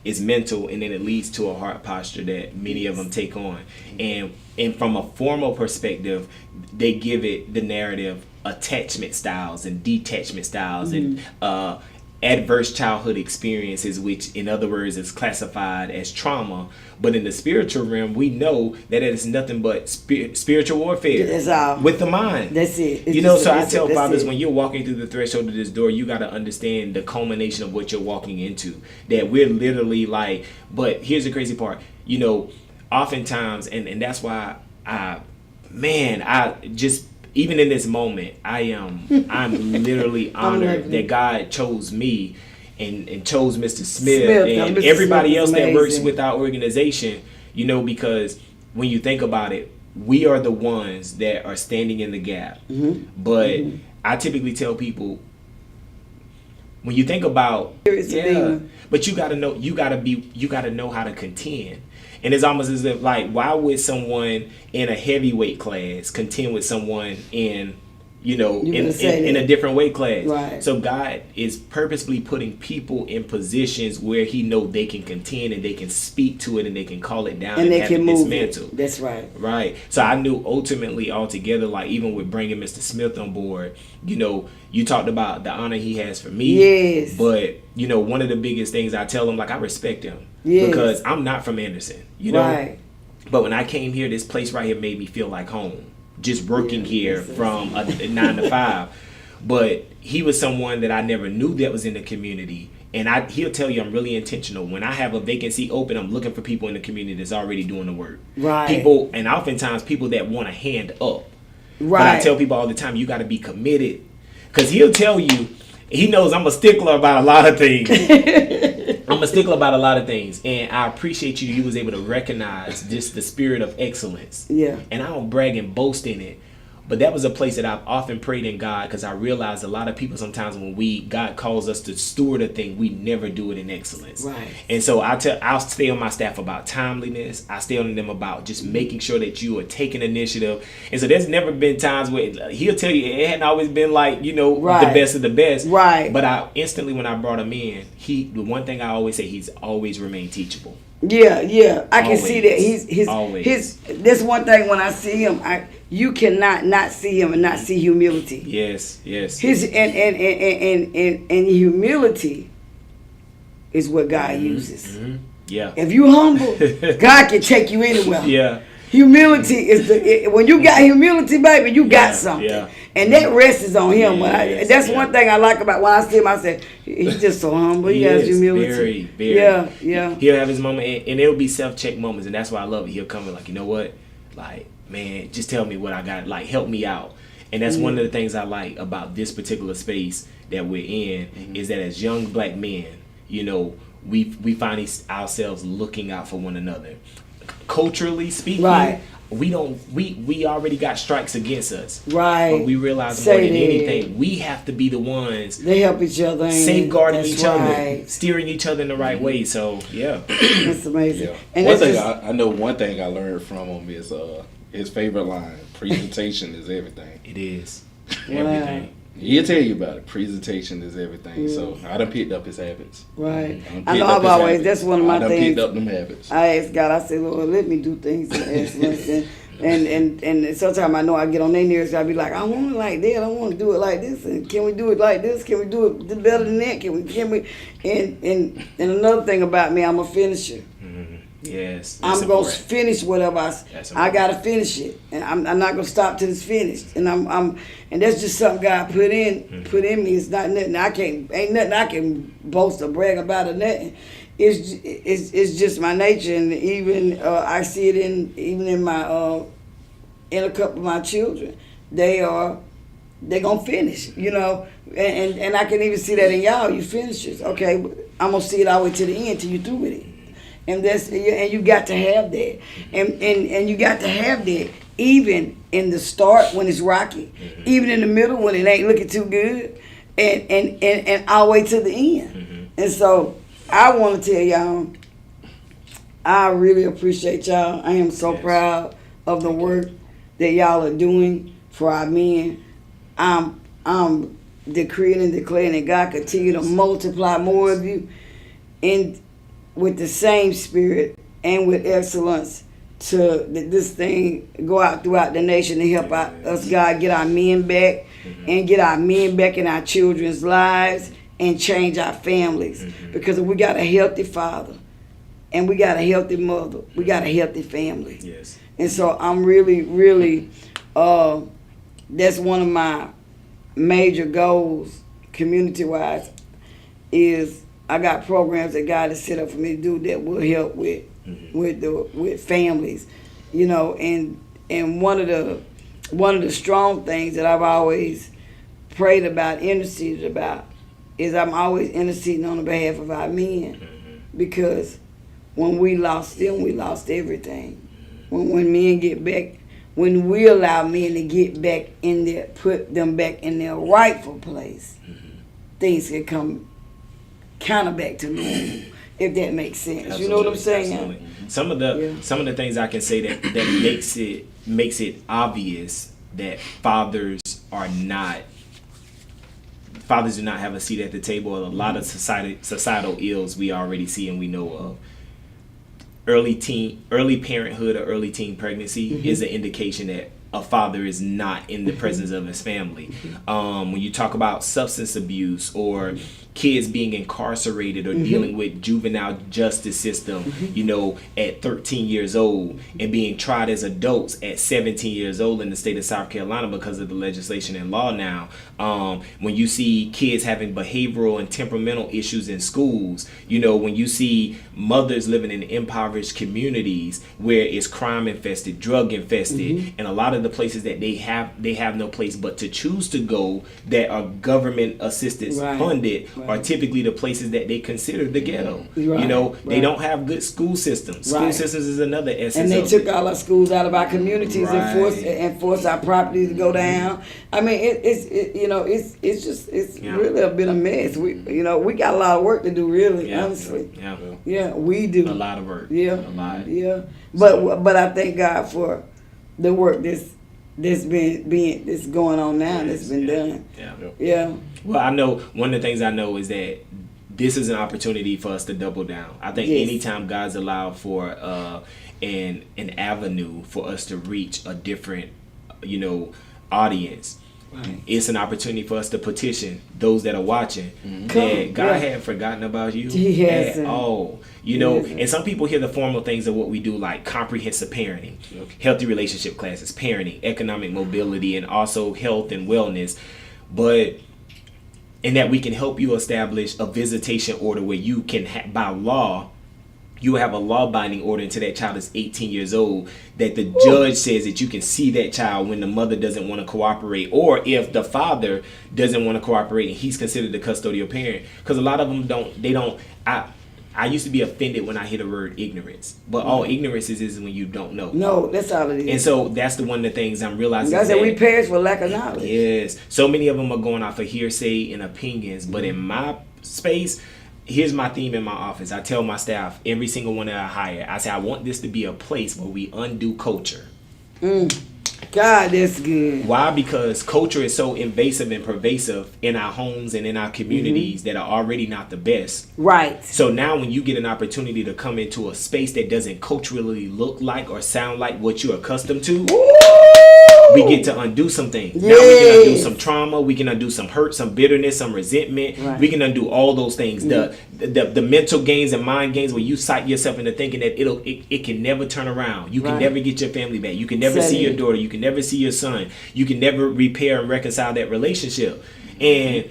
It's mental, and then it leads to a heart posture that many of them take on. And from a formal perspective, they give it the narrative attachment styles and detachment styles and adverse childhood experiences, which in other words is classified as trauma. But in the spiritual realm, we know that it is nothing but spiritual warfare with the mind. That's it. So I tell fathers, when you're walking through the threshold of this door, you got to understand the culmination of what you're walking into. That we're literally like, but here's the crazy part, oftentimes, and that's why I just, even in this moment, I'm literally honored that God chose me and chose Mr. Smith and everybody else that works with our organization, because when you think about it, we are the ones that are standing in the gap. But I typically tell people, when you think about, but you got to know how to contend. And it's almost as if, like, why would someone in a heavyweight class contend with someone in in a different weight class? Right. So God is purposely putting people in positions where He know they can contend and they can speak to it and they can call it down and they have can it move dismantled. it. That's right. Right. So I knew ultimately altogether, like even with bringing Mr. Smith on board, you talked about the honor he has for me. Yes. But one of the biggest things I tell him, like, I respect him. Yes. Because I'm not from Anderson. Right. But when I came here, this place right here made me feel like home. Just working here from a 9 to 5. But he was someone that I never knew that was in the community. And he'll tell you I'm really intentional. When I have a vacancy open, I'm looking for people in the community that's already doing the work. Right. People, and oftentimes people that want a hand up. Right. But I tell people all the time, you got to be committed. Because he'll tell you, he knows I'm a stickler about a lot of things. And I appreciate you was able to recognize just the spirit of excellence. Yeah. And I don't brag and boast in it, but that was a place that I've often prayed in God, because I realized a lot of people sometimes when God calls us to steward a thing, we never do it in excellence. Right. And so I'll stay on my staff about timeliness. I stay on them about just making sure that you are taking initiative. And so there's never been times where he'll tell you it hadn't always been like, the best of the best. Right. But I instantly, when I brought him in, the one thing I always say, he's always remained teachable. Yeah. I can Always. see that his that's one thing when I see him, you cannot not see him and not see humility. Yes. His and humility is what God uses. Yeah. If you humble, God can take you anywhere. Yeah. Humility is when you got humility, baby, you got something. Yeah. And that rest is on him. Yes, That's one thing I like about when I see him. I say, he's just so humble. He has humility. Very. Yeah. He'll have his moment, and it'll be self-check moments, and that's why I love it. He'll come in like, you know what? Like, man, just tell me what I got. Like, help me out. And that's one of the things I like about this particular space that we're in, is that as young black men, we find ourselves looking out for one another. Culturally speaking, right. We already got strikes against us. Right. But we realize more than anything, we have to be the ones they help each other, safeguarding each right. other, steering each other in the right way. So yeah. That's amazing. Yeah. And one thing I learned from him is his favorite line: presentation is everything. It is. Wow. Everything. He'll tell you about it. Presentation is everything. So I done picked up his habits. Right. I know I've always, that's one of my things. I done picked up them habits. I ask God, I say, Lord, let me do things in excellence. and sometimes I know I get on their nerves. I be like, I want it like that. I want to do it like this. And can we do it like this? Can we do it better than that? Can we? And another thing about me, I'm a finisher. Yes. I'm going to finish whatever I got to finish it. And I'm not going to stop till it's finished. And and that's just something God put in me. It's not nothing ain't nothing I can boast or brag about or nothing. it's just my nature, and even I see it even in my in a couple of my children. They're gonna finish, and I can even see that in y'all. You finishers, okay? I'm gonna see it all the way to the end till you through with it, and you got to have that, and you got to have that even in the start when it's rocky, even in the middle when it ain't looking too good, and all the way to the end. And so I want to tell y'all, I really appreciate y'all. I am so proud of the work that y'all are doing for our men. I'm decreeing and declaring that God continue to multiply more of you in with the same spirit and with excellence to this thing go out throughout the nation and help us, God, get our men back and get our men back in our children's lives and change our families. Because if we got a healthy father and we got a healthy mother, we got a healthy family. Yes. And so I'm really, really, that's one of my major goals community-wise is I got programs that God has set up for me to do that will help with families, and one of the strong things that I've always prayed about, interceded about, is I'm always interceding on the behalf of our men, because when we lost them, we lost everything. When men get back, when we allow men to get back in their, put them back in their rightful place, things can come kind of back to normal, if that makes sense. Absolutely. You know what I'm saying? Absolutely. Some of the things I can say that makes it obvious that fathers do not have a seat at the table. A lot of societal ills we already see and we know of. Early parenthood or early teen pregnancy is an indication that a father is not in the presence of his family. When you talk about substance abuse or kids being incarcerated or dealing with juvenile justice system, at 13 years old and being tried as adults at 17 years old in the state of South Carolina because of the legislation and law now. When you see kids having behavioral and temperamental issues in schools, when you see mothers living in impoverished communities where it's crime infested, drug infested, and a lot of the places that they have no place but to choose to go that are government assistance funded are typically the places that they consider the ghetto. They don't have good school systems. School systems is another essence. And they took all our schools out of our communities and forced our property to go down. I mean, it's really been a mess. We got a lot of work to do, really, honestly. Yeah, we do a lot of work. Yeah, a lot. Yeah, but I thank God for the work that's going on now, that's been done. Yeah. Well, I know one of the things I know is that this is an opportunity for us to double down. I think anytime God's allowed for an avenue for us to reach a different, audience, it's an opportunity for us to petition those that are watching that God hadn't forgotten about you at all. And some people hear the formal things of what we do, like comprehensive parenting, healthy relationship classes, parenting, economic mobility, and also health and wellness. But in that we can help you establish a visitation order where you can, by law, you have a law-binding order until that child is 18 years old, that the judge says that you can see that child when the mother doesn't want to cooperate, or if the father doesn't want to cooperate and he's considered the custodial parent. Because a lot of them don't. I used to be offended when I hear the word ignorance, but all ignorance is when you don't know. No, that's all it is. And so that's the one of the things I'm realizing. God said we perish for lack of knowledge. Yes. So many of them are going off of hearsay and opinions, but in my space, here's my theme in my office. I tell my staff, every single one that I hire, I say, I want this to be a place where we undo culture. God, that's good. Why? Because culture is so invasive and pervasive in our homes and in our communities that are already not the best. Right. So now when you get an opportunity to come into a space that doesn't culturally look like or sound like what you're accustomed to, we get to undo some things. Now we can undo some trauma, we can undo some hurt, some bitterness, some resentment. We can undo all those things. The mental games and mind games where you psych yourself into thinking that it can never turn around. You can never get your family back. You can never see your daughter. You can never see your son. You can never repair and reconcile that relationship. And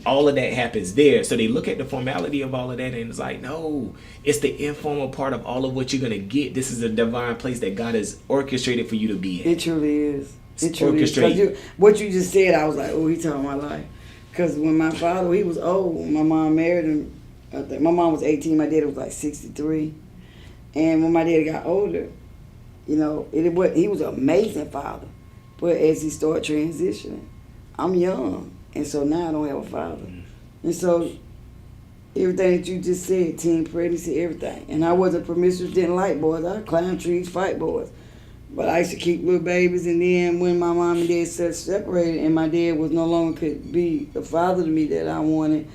all of that happens there. So they look at the formality of all of that and it's like, no, it's the informal part of all of what you're gonna get. This is a divine place that God has orchestrated for you to be in. It truly is. It truly is. 'Cause what you just said, I was like, oh, he talking my life. Because when my father, he was old. When my mom married him, I think my mom was 18. My dad was like 63. And when my dad got older, you know, he was an amazing father. But as he started transitioning, I'm young. And so now I don't have a father. And so everything that you just said, teen pregnancy, everything. And I wasn't promiscuous, didn't like boys. I climbed trees, fight boys. But I used to keep little babies. And then when my mom and dad separated and my dad was no longer could be the father to me that I wanted,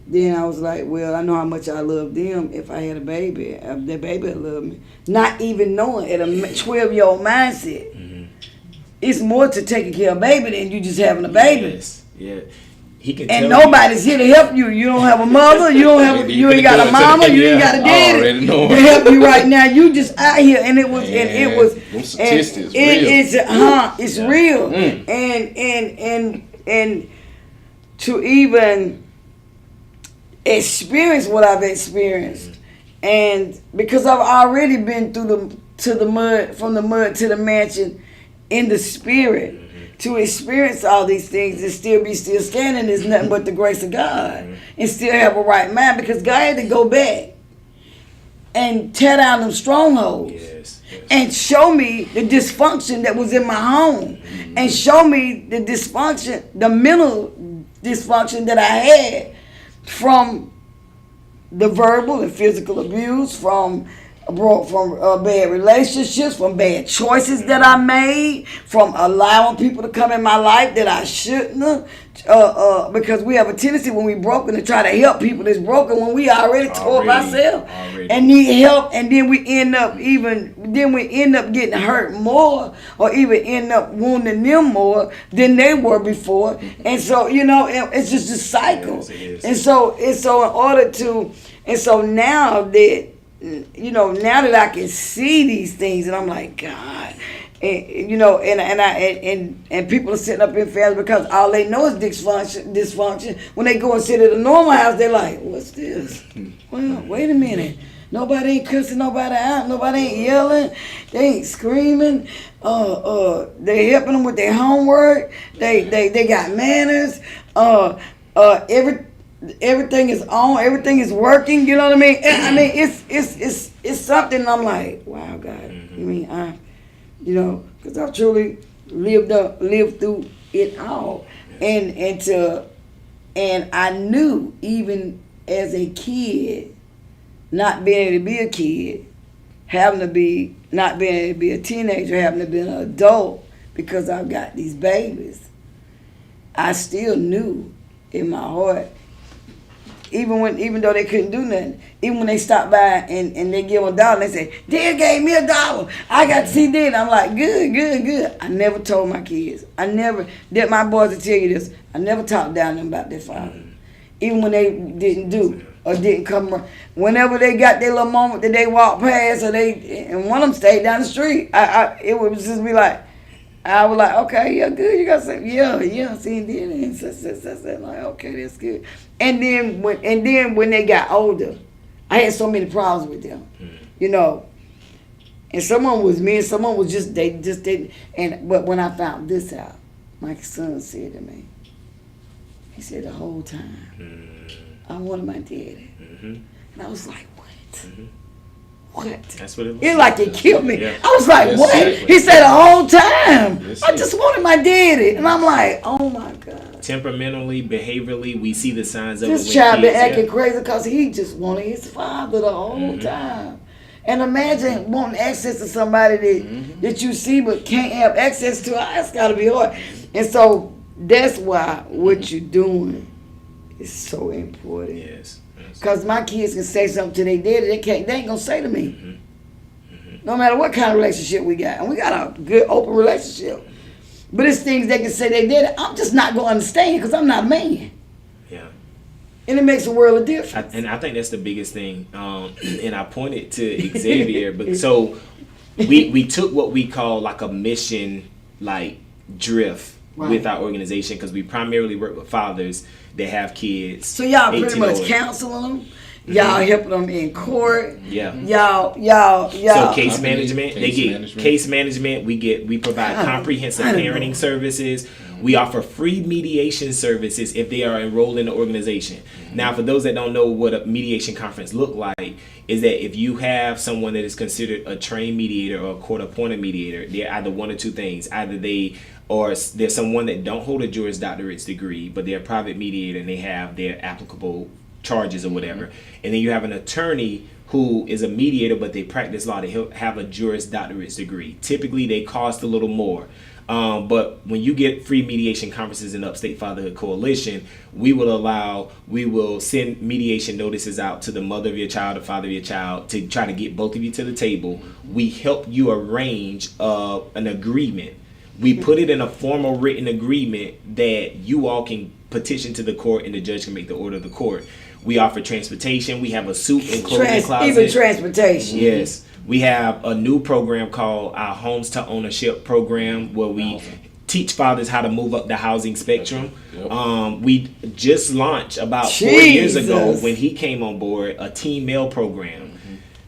then I was like, well, I know how much I love them if I had a baby. That baby would love me. Not even knowing at a 12-year-old mindset. It's more to taking care of a baby than you just having a baby. Yes. Yeah. He can and nobody's here to help you. You don't have a mother. You ain't got a mama. You ain't got a daddy to help you right now. You just out here, and it was it's real. And to even experience what I've experienced, and because I've already been through the mud, from the mud to the mansion in the spirit. To experience all these things and still be standing is nothing but the grace of God. And still have a right mind, because God had to go back and tear down them strongholds. Yes. And show me the dysfunction that was in my home. And show me the dysfunction, the mental dysfunction that I had from the verbal and physical abuse, from bad relationships, from bad choices that I made, from allowing people to come in my life that I shouldn't have, because we have a tendency when we broken to try to help people that's broken when we already tore ourselves and need help, and then we end up getting hurt more, or even end up wounding them more than they were before. And so, you know, it's just a cycle. Yes, and so in order to, and so now that, you know, now that I can see these things, and I'm like, God, and you know, and people are sitting up in families because all they know is dysfunction. When they go and sit at a normal house, they're like, what's this? Well, wait a minute. Nobody ain't cussing nobody out. Nobody ain't yelling. They ain't screaming. They helping them with their homework. They got manners. Everything is on, everything is working, you know what I mean? I mean, it's something. I'm like, wow, God. I mean, you know, because I've truly lived through it all, and I knew, even as a kid, not being able to be a kid, not being able to be a teenager, having to be an adult, because I've got these babies. I still knew in my heart. Even though they couldn't do nothing, even when they stopped by and they give them $1, and they say, Dad gave me $1. I got to see Dad. I'm like, good. I never told my kids. That my boys will tell you this, I never talked down to them about their father. Even when they didn't do or didn't come around. Whenever they got their little moment that they walked past, and one of them stayed down the street, it would just be like, I was like, okay, yeah, good. You got some, yeah. See, and then like, okay, that's good. And then when they got older, I had so many problems with them, you know. And someone was me, and someone was just they just didn't. But when I found this out, my son said to me, he said the whole time, I wanted my daddy, and I was like, what? What? That's what it was. It like it killed me. Yeah. I was like, what? Exactly. He said the whole time. That's I just wanted my daddy. And I'm like, oh my God. Temperamentally, behaviorally, we see the signs of This it. child been acting crazy because he just wanted his father the whole time. And imagine wanting access to somebody that you see but can't have access to. That's got to be hard. And so that's why what you're doing is so important. Yes. Because my kids can say something to their daddy, they ain't going to say to me. No matter what kind of relationship we got. And we got a good, open relationship. But it's things they can say they did. I'm just not going to understand because I'm not a man. Yeah. And it makes a world of difference. And I think that's the biggest thing. And I pointed to Xavier. But so we took what we call like a mission, like drift. with our organization because we primarily work with fathers that have kids. So y'all 18 pretty much older. counseling them. Y'all helping them in court. Yeah. Y'all. So case Case management, they get management. case management. We provide comprehensive I know. parenting services. We offer free mediation services if they are enrolled in the organization. Now, for those that don't know what a mediation conference look like, is that if you have someone that is considered a trained mediator or a court-appointed mediator, they're either one or two things. Either there's someone that don't hold a Juris Doctorate's degree, but they're a private mediator and they have their applicable charges or whatever. And then you have an attorney who is a mediator, but they practice law. They have a Juris Doctorate's degree. Typically, they cost a little more. But when you get free mediation conferences in Upstate Fatherhood Coalition, we will send mediation notices out to the mother of your child or father of your child to try to get both of you to the table. We help you arrange an agreement. We put it in a formal written agreement that you all can petition to the court and the judge can make the order of the court. We offer transportation. We have a suit and clothing closet. Even transportation. Yes. We have a new program called our Homes to Ownership program where we teach fathers how to move up the housing spectrum. Yep. We just launched about 4 years ago Jesus. when he came on board a teen mail program.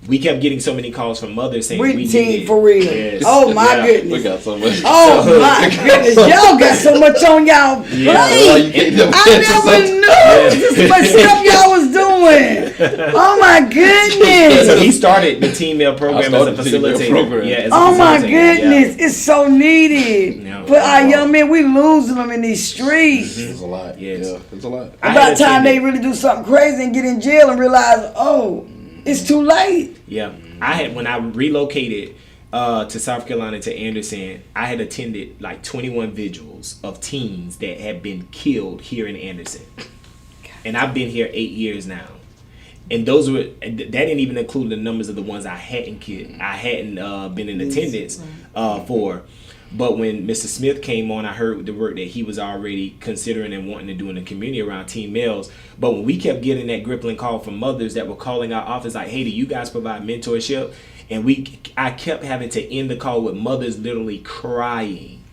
We kept getting so many calls from mothers saying we need team it. for real. Yes. Oh my Yeah. goodness. We got so much. Oh my goodness. Y'all got so much on y'all plate. Yeah. I never knew this much stuff y'all was doing. Oh my So goodness. he started the teen mail program as a started the teen mail facilitator. program. Yeah, as a Oh my facilitator, yeah. goodness. It's so needed. Yeah. But our young men, we losing them in these streets. It's a lot. Yes. Yeah, it's a lot. I About had time they attended- really do something crazy and get in jail and realize, oh, it's too late. Yeah, when I relocated to South Carolina to Anderson, I had attended like 21 vigils of teens that had been killed here in Anderson, and I've been here 8 years now. And that didn't even include the numbers of the ones I hadn't killed. I hadn't been in attendance for. But when Mr. Smith came on, I heard the work that he was already considering and wanting to do in the community around teen males. But when we kept getting that gripping call from mothers that were calling our office like, hey, do you guys provide mentorship? And I kept having to end the call with mothers literally crying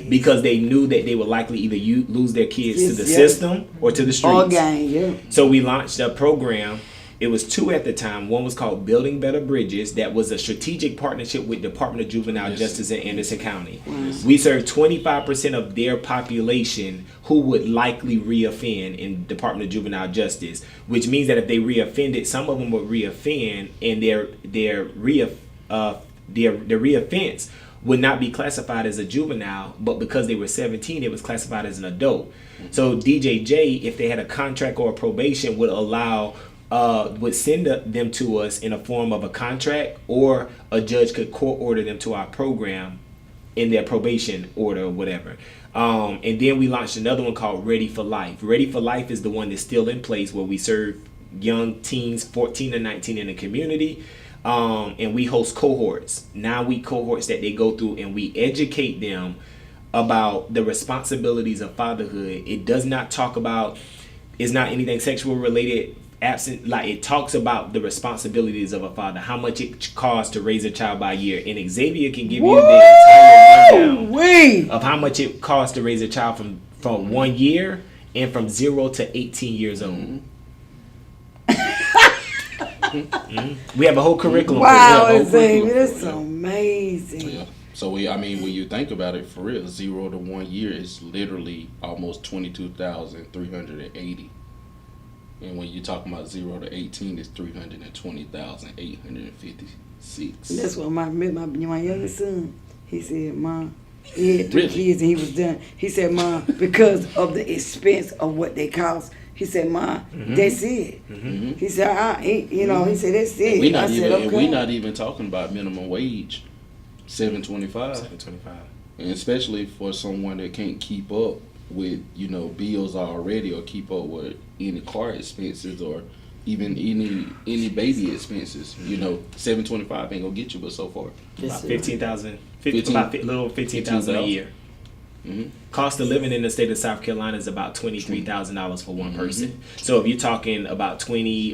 because they knew that they would likely either lose their kids to the system or to the streets. All gang, yeah. So we launched a program. It was two at the time. One was called Building Better Bridges. That was a strategic partnership with Department of Juvenile Justice in Anderson County. We serve 25% of their population who would likely reoffend in Department of Juvenile Justice, which means that if they reoffended, some of them would reoffend, and their reoffense would not be classified as a juvenile, but because they were 17, it was classified as an adult. So DJJ, if they had a contract or a probation, would send them to us in a form of a contract, or a judge could court order them to our program in their probation order or whatever. And then we launched another one called Ready for Life. Ready for Life is the one that's still in place, where we serve young teens 14 to 19 in the community. And we host cohorts, 9-week cohorts that they go through, and we educate them about the responsibilities of fatherhood. It does not talk about, it's not anything sexual related, like it talks about the responsibilities of a father, how much it costs to raise a child by year. And Xavier can give you the entire rundown of how much it costs to raise a child from 1 year and from 0 to 18 years old. We have a whole curriculum. Wow, Xavier, that's amazing. Yeah. So when you think about it, for real, 0 to 1 year is literally almost 22,380. And when you're talking about 0 to 18, it's 320,856. That's what my youngest son, he said, Mom, he had 3 kids and he was done. He said, Mom, because of the expense of what they cost, he said, Mom, that's it. He said, he said, that's it. We're not even talking about minimum wage, $7.25. $7.25. And especially for someone that can't keep up with, bills already, or keep up with any car expenses, or even any baby expenses. $7.25 ain't gonna get you but so far. About $15,000, about a little $15,000 a year. Cost of living in the state of South Carolina is about $23,000 for one person. So if you're talking about 20,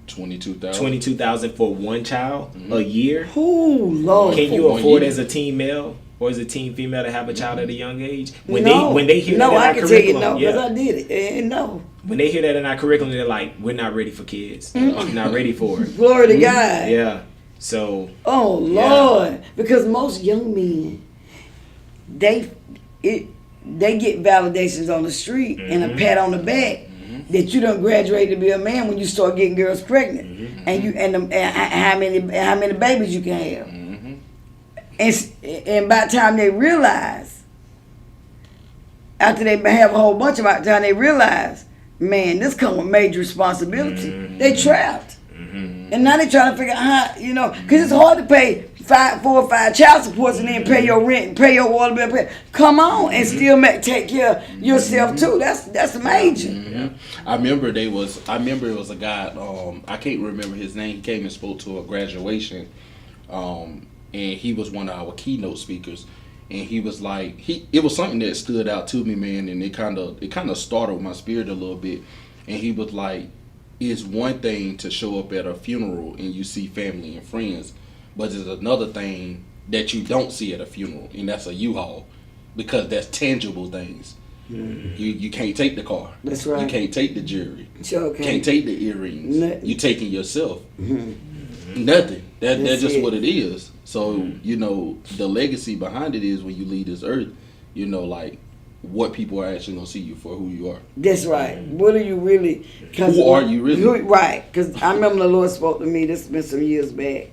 $22,000 for one child a year. Ooh, Lord. Can For you 1 afford year. as a teen male or as a teen female to have a child at a young age? When No. they hear no, that in I our can tell you curriculum, no, because yeah. I did it. And no. When they hear that in our curriculum, they're like, "We're not ready for kids. We're not ready for it." Glory to God. Yeah. So Oh Lord, because most young men, they get validations on the street and a pat on the back that you don't graduate to be a man when you start getting girls pregnant, and you and how many babies you can have, and by the time they realize, after they have a whole bunch of by the time they realize, man, this comes with major responsibility. They trapped. And now they trying to figure out how, because it's hard to pay 4 or 5 child supports and then pay your rent, pay your water bill. Come on, and still take care of yourself too. That's major. I remember it was a guy. I can't remember his name. He came and spoke to a graduation, and he was one of our keynote speakers. And he was like, it was something that stood out to me, man, and it kind of startled my spirit a little bit. And he was like, it's one thing to show up at a funeral and you see family and friends, but there's another thing that you don't see at a funeral, and that's a U-Haul, because that's tangible things. You can't take the car. That's right. You can't take the jewelry. Sure can. Can't take the earrings. Nothing. You taking yourself. Nothing. That's just what it is. So the legacy behind it is when you leave this earth, like what people are actually gonna see you for, who you are. That's right. What are you really? Who are you really? Right. Because I remember the Lord spoke to me. This has been some years back.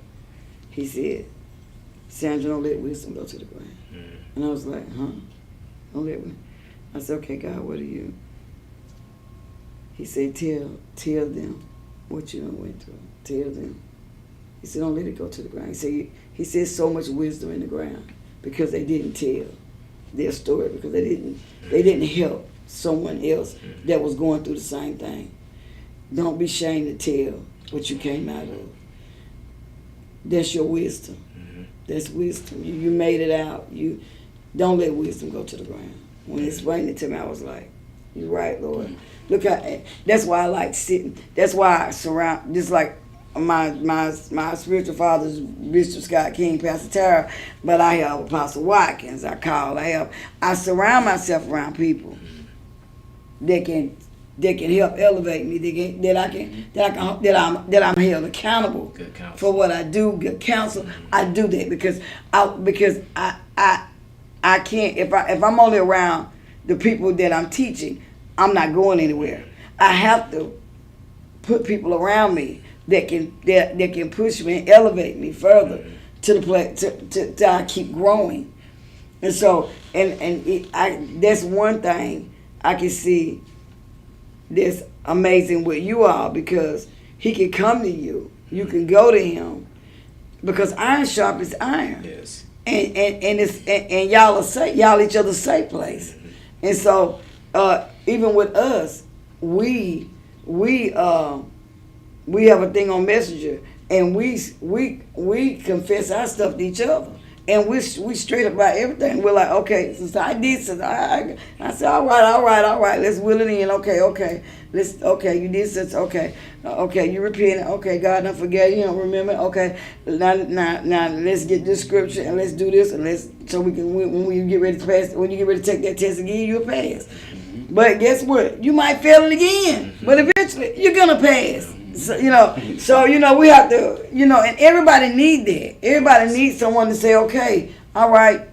He said, "Sandra, don't let wisdom go to the ground." And I was like, "Huh? Don't let me." I said, "Okay, God, what are you?" He said, "Tell them what you done went through. Tell them." He said, "Don't let it go to the ground." He said, so much wisdom in the ground because they didn't tell their story, because they didn't help someone else that was going through the same thing. Don't be ashamed to tell what you came out of. That's your wisdom. That's wisdom. You made it out. You don't let wisdom go to the ground. When he explained it to me, I was like, "You're right, Lord." Look how. That's why I like sitting. That's why I surround. Just like my spiritual father's Bishop Scott King, Pastor Tara, but I have Apostle Watkins. I surround myself around people that can help elevate me. That I'm held accountable Good counsel. for what I do. Good counsel. I do that because I can't if I'm only around the people that I'm teaching, I'm not going anywhere. I have to put people around me that can push me and elevate me further to the place to I keep growing. And so that's one thing I can see that's amazing with you all, because he can come to you. You can go to him because iron sharpens iron. yes. And y'all each other's safe place. And so even with us, we have a thing on Messenger, and we confess our stuff to each other, and we straight up about everything. We're like, okay, since I did, since I said, all right, let's will it in. Okay, you did since, okay, you repented. Okay, God don't forget, you don't remember. Okay, now let's get this scripture and let's do this, and so we can when you get ready to pass, when you get ready to take that test again, you'll pass. But guess what? You might fail it again, but eventually you're gonna pass. So, we have to, and everybody need that. Everybody needs someone to say, okay, all right,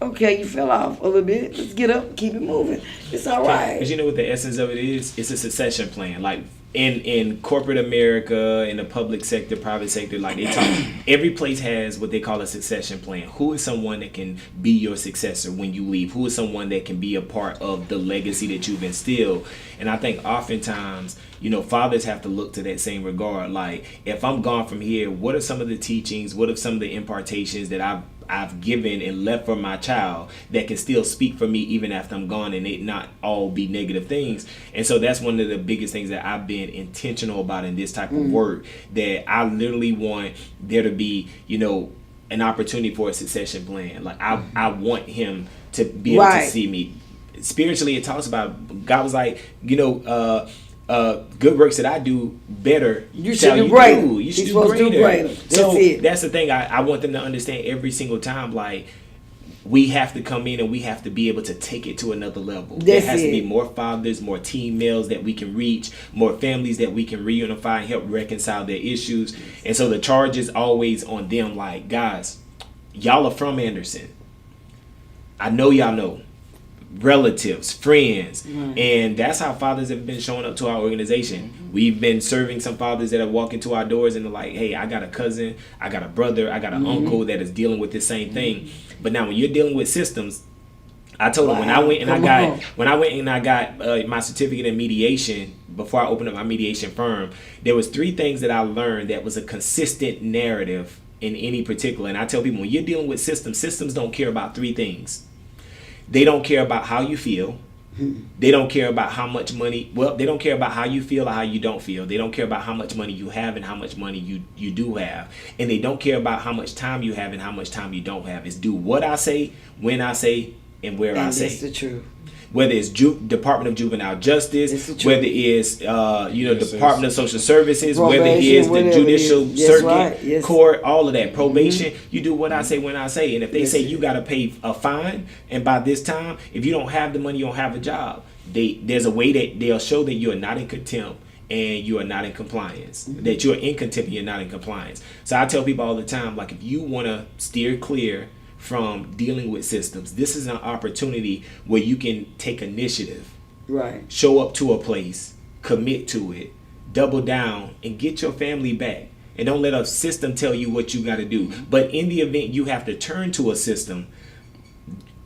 okay, you fell off a little bit. Let's get up and keep it moving. It's all right. Because you know what the essence of it is? It's a succession plan. Like in corporate America, in the public sector, private sector, like they talk, every place has what they call a succession plan. Who is someone that can be your successor when you leave? Who is someone that can be a part of the legacy that you've instilled? And I think oftentimes, fathers have to look to that same regard. Like, if I'm gone from here, what are some of the teachings? What are some of the impartations that I've given and left for my child that can still speak for me even after I'm gone, and it not all be negative things? And so that's one of the biggest things that I've been intentional about in this type of work, that I literally want there to be, an opportunity for a succession plan. Like I want him to be able to see me. Spiritually, it talks about, God was like, good works that I do better. You should do greater. You should You're do supposed to do greater. greater. So That's it. that's the thing. I want them to understand every single time. Like, we have to come in and we have to be able to take it to another level. There That's has to be it. more fathers, more teen males that we can reach, more families that we can reunify and help reconcile their issues. And so the charge is always on them. Like, guys, y'all are from Anderson. I know y'all know. Relatives, friends, and that's how fathers have been showing up to our organization. We've been serving some fathers that have walked into our doors and they're like, hey, I got a cousin, I got a brother, I got an uncle that is dealing with the same thing. But now when you're dealing with systems, I told them when I went and I got my certificate in mediation, before I opened up my mediation firm, there was 3 things that I learned that was a consistent narrative in any particular. And I tell people, when you're dealing with systems don't care about 3 things. They don't care about how you feel. They don't care about how much money. Well, they don't care about how you feel or how you don't feel. They don't care about how much money you have and how much money you do have. And they don't care about how much time you have and how much time you don't have. It's do what I say, when I say, and where I say. That's the truth. Whether it's Department of Juvenile Justice, whether it's Department of Social Services, Probation, whether it is the Judicial Circuit, right. Yes. Court, all of that, probation, you do what I say when I say. And if they say you got to pay a fine, and by this time, if you don't have the money, you don't have a job. There's a way that they'll show that you are not in contempt and you are not in compliance. That you are in contempt and you're not in compliance. So I tell people all the time, like, if you want to steer clear from dealing with systems, this is an opportunity where you can take initiative, Right. show up to a place, commit to it, double down, and get your family back. And don't let a system tell you what you got to do. But in the event you have to turn to a system,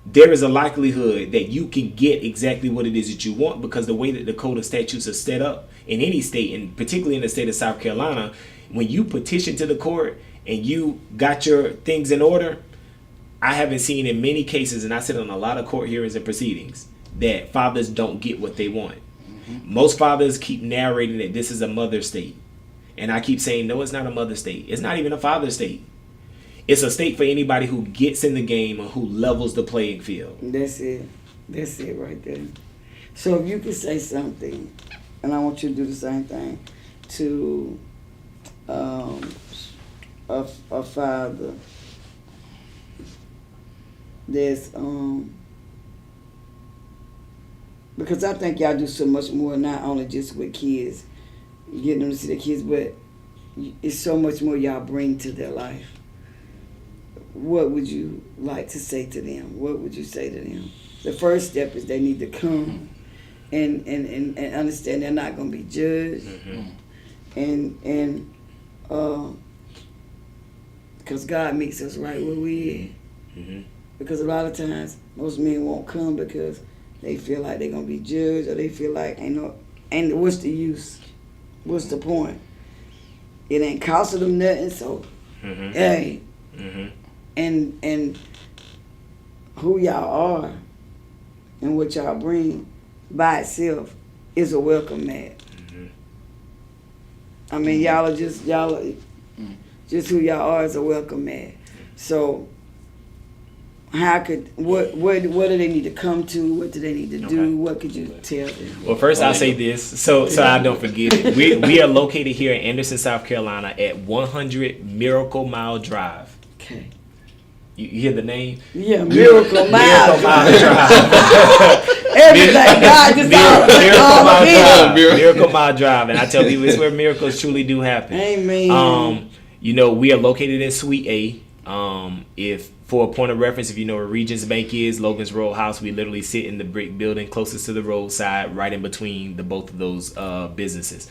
there is a likelihood that you can get exactly what it is that you want, because the way that the Code of Statutes are set up in any state, and particularly in the state of South Carolina, when you petition to the court and you got your things in order, I haven't seen in many cases, and I sit on a lot of court hearings and proceedings, that fathers don't get what they want. Most fathers keep narrating that this is a mother state. And I keep saying, no, it's not a mother state. It's not even a father state. It's a state for anybody who gets in the game or who levels the playing field. That's it. That's it right there. So if you could say something, and I want you to do the same thing, to a father that's because I think y'all do so much more, not only just with kids, getting them to see their kids, but it's so much more y'all bring to their life. What would you like to say to them? What would you say to them? The first step is they need to come and understand they're not going to be judged. And because God meets us right where we at. Because a lot of times most men won't come because they feel like they're going to be judged, or they feel like ain't what's the use? What's the point? It ain't costing them nothing, so hey. And who y'all are and what y'all bring by itself is a welcome mat. I mean, y'all are just who y'all are is a welcome mat. So what do they need to come to? What do they need to do? What could you tell them? Well, first I'll say this, so I don't forget it. We are located here in Anderson, South Carolina at 100 Miracle Mile Drive. Okay. You hear the name? Yeah, Miracle Mile. Miracle Mile Drive. Everything, God just all Miracle Mile Drive. And I tell people, it's where miracles truly do happen. Amen. We are located in Suite A. If for a point of reference, if you know where Regions Bank is, Logan's Road House, we literally sit in the brick building closest to the roadside, right in between the both of those businesses.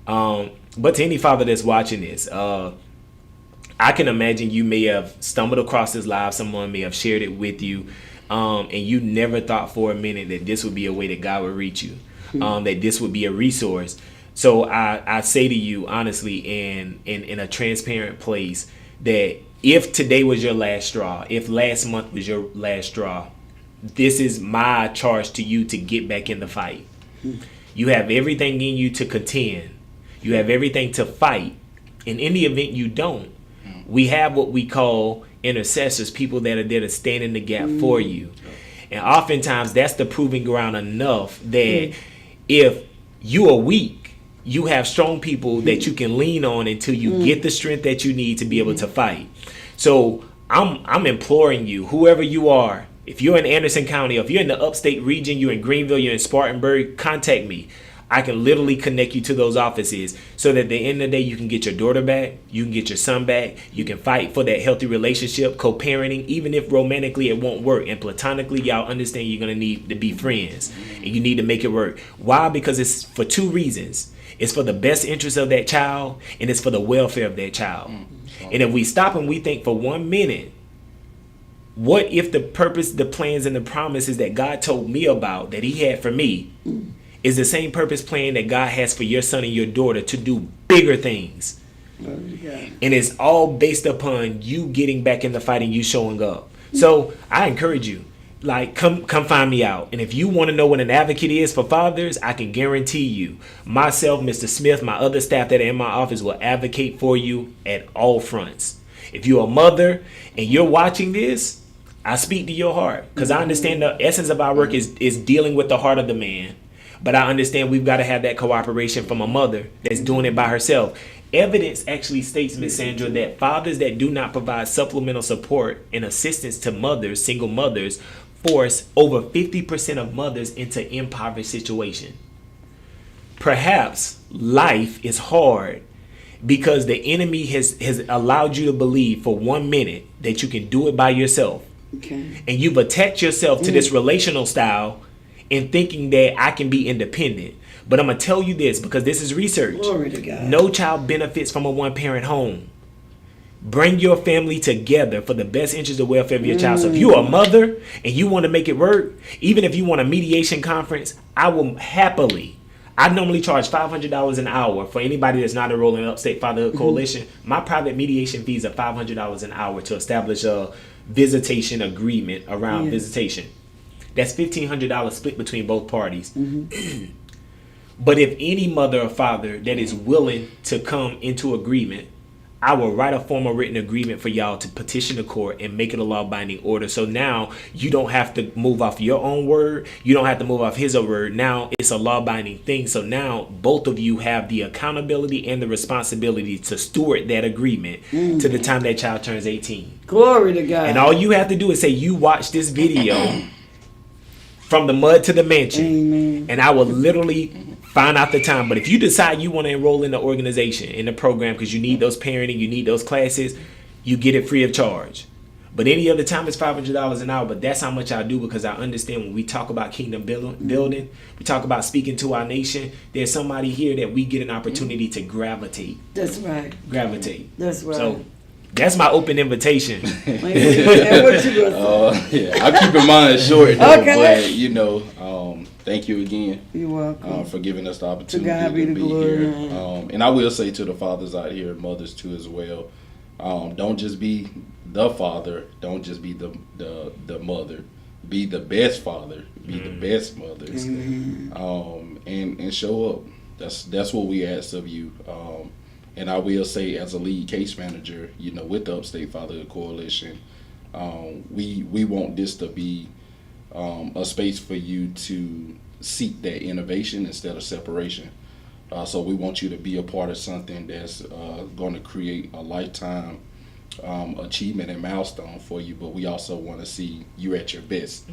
But to any father that's watching this, I can imagine you may have stumbled across this live. Someone may have shared it with you, and you never thought for a minute that this would be a way that God would reach you, that this would be a resource. So I say to you honestly, in a transparent place, that if today was your last straw, if last month was your last straw, this is my charge to you to get back in the fight. You have everything in you to contend. You have everything to fight. And in the event you don't, we have what we call intercessors, people that are there to stand in the gap for you. And oftentimes that's the proving ground enough that if you are weak. You have strong people that you can lean on until you get the strength that you need to be able to fight. So I'm imploring you, whoever you are, if you're in Anderson County, if you're in the upstate region, you're in Greenville, you're in Spartanburg, contact me. I can literally connect you to those offices so that at the end of the day, you can get your daughter back, you can get your son back, you can fight for that healthy relationship, co-parenting, even if romantically it won't work. And platonically, y'all understand you're going to need to be friends and you need to make it work. Why? Because it's for two reasons. It's for the best interest of that child and it's for the welfare of that child. And if we stop and we think for 1 minute, what if the purpose, the plans, and the promises that God told me about, that he had for me, is the same purpose plan that God has for your son and your daughter to do bigger things. And it's all based upon you getting back in the fight and you showing up. So I encourage you, like, come find me out. And if you want to know what an advocate is for fathers, I can guarantee you, myself, Mr. Smith, my other staff that are in my office will advocate for you at all fronts. If you're a mother and you're watching this, I speak to your heart, because I understand the essence of our work is dealing with the heart of the man. But I understand we've got to have that cooperation from a mother that's doing it by herself. Evidence actually states, Ms. Sandra, that fathers that do not provide supplemental support and assistance to mothers, single mothers, force over 50% of mothers into impoverished situation. Perhaps life is hard because the enemy has allowed you to believe for 1 minute that you can do it by yourself. Okay. And you've attached yourself to this relational style and thinking that I can be independent. But I'm going to tell you this, because this is research. Glory to God. No child benefits from a one-parent home. Bring your family together for the best interest and welfare of your child. So if you're a mother and you want to make it work, even if you want a mediation conference, I will happily. I normally charge $500 an hour for anybody that's not enrolled in Upstate Fatherhood Coalition. My private mediation fees are $500 an hour to establish a visitation agreement around visitation. That's $1,500 split between both parties. But if any mother or father that is willing to come into agreement, I will write a formal written agreement for y'all to petition the court and make it a law-binding order. So now you don't have to move off your own word. You don't have to move off his word. Now it's a law-binding thing. So now both of you have the accountability and the responsibility to steward that agreement to the time that child turns 18. Glory to God. And all you have to do is say, you watch this video from the mud to the mansion. Amen. And I will literally find out the time. But if you decide you want to enroll in the organization, in the program, because you need those parenting, you need those classes, you get it free of charge. But any other time it's $500 an hour. But that's how much I do, because I understand when we talk about kingdom building, we talk about speaking to our nation, there's somebody here that we get an opportunity to gravitate. That's right. Gravitate. That's right. So that's my open invitation. And what you gonna say? I'm keeping mine short, though, but thank you again. You're welcome. For giving us the opportunity to God be the glory. Here. And I will say to the fathers out here, mothers too as well, don't just be the father, don't just be the mother. Be the best father, be the best mothers, and show up. That's what we ask of you. And I will say, as a lead case manager, with the Upstate Fatherhood Coalition, we want this to be a space for you to seek that innovation instead of separation. So we want you to be a part of something that's going to create a lifetime achievement and milestone for you. But we also want to see you at your best.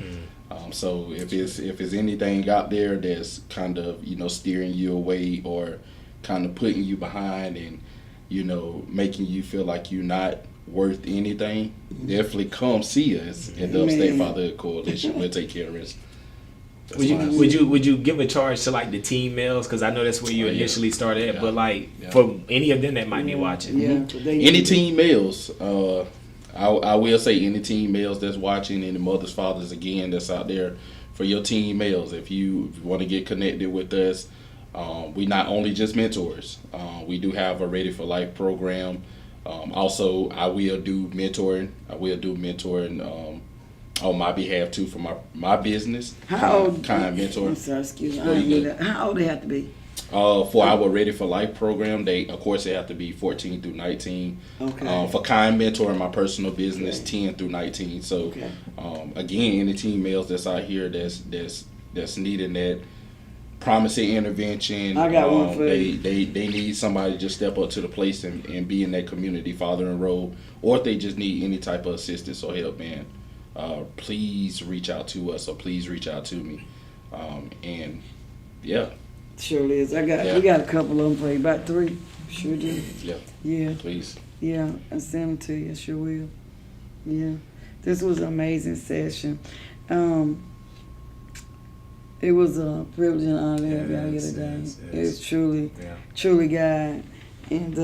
So if it's anything out there that's kind of steering you away or kind of putting you behind and making you feel like you're not worth anything, definitely come see us at the Upstate Fatherhood Coalition. We'll take care of it. Would you give a charge to like the teen males, because I know that's where you initially started at, but for any of them that might be watching, any teen males, I will say any teen males that's watching, any mothers, fathers again that's out there, for your teen males, if you want to get connected with us, we not only just mentors, we do have a Ready for Life program. Also, I will do mentoring. On my behalf too for my business. How old? Kind mentor. I'm sorry, excuse me. How old they have to be? For our Ready for Life program, they have to be 14 through 19. Okay. For kind mentoring, my personal business, 10 through 19. So, again, any teen males that's out here that's needing promising intervention. I got one for you. They need somebody to just step up to the place and be in that community fathering role, or if they just need any type of assistance or help, man, please reach out to us, or please reach out to me. And yeah, Surely is. We got a couple of them for you, about 3. Sure do. yeah, Yeah. please. Yeah, I send them to you. Sure will. Yeah, this was an amazing session. It was a privilege and honor to have y'all here today. It's truly God, and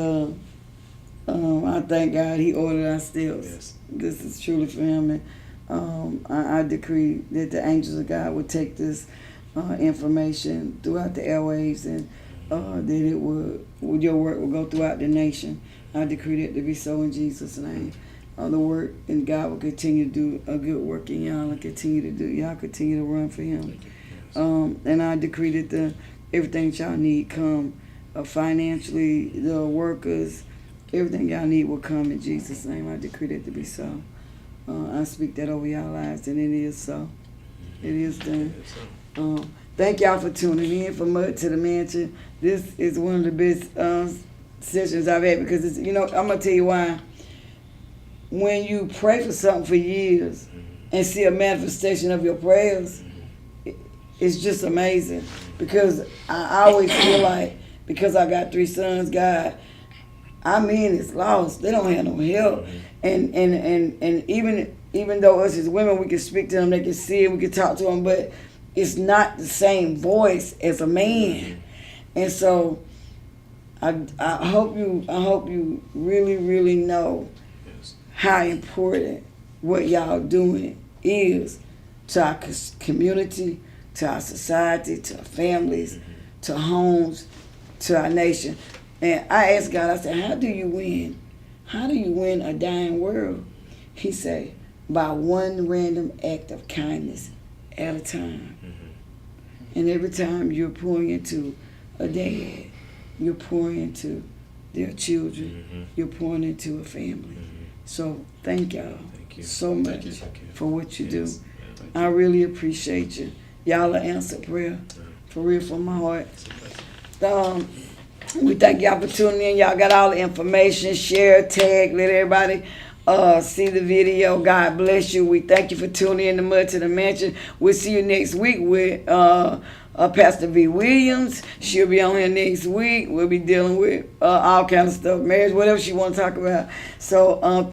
I thank God He ordered our steps. Yes. This is truly for Him, and I decree that the angels of God would take this information throughout the airwaves, and that it would your work will go throughout the nation. I decree that to be so in Jesus' name. The work, and God will continue to do a good work in y'all, and continue to run for Him. And I decree that everything y'all need come financially, the workers, everything y'all need will come in Jesus' name. I decree that to be so. I speak that over y'all lives, and it is so. It is done. Thank y'all for tuning in for Mud to the Mansion. This is one of the best sessions I've had, because it's, I'm gonna tell you why. When you pray for something for years and see a manifestation of your prayers, it's just amazing. Because I always feel like, because I got 3 sons, God, it's lost. They don't have no help. And even though us as women, we can speak to them, they can see it, we can talk to them, but it's not the same voice as a man. And so I hope you really, really know how important what y'all doing is to our community, to our society, to our families, to homes, to our nation. And I asked God, I said, how do you win? How do you win a dying world? He said, by one random act of kindness at a time. And every time you're pouring into a dad, you're pouring into their children, you're pouring into a family. So thank y'all so much for what you do. I really appreciate you. Y'all are answered prayer, for real, from my heart. We thank y'all for tuning in. Y'all got all the information. Share, tag, let everybody see the video. God bless you. We thank you for tuning in to Mud to the Mansion. We'll see you next week with Pastor V. Williams. She'll be on here next week. We'll be dealing with all kind of stuff, marriage, whatever she want to talk about. So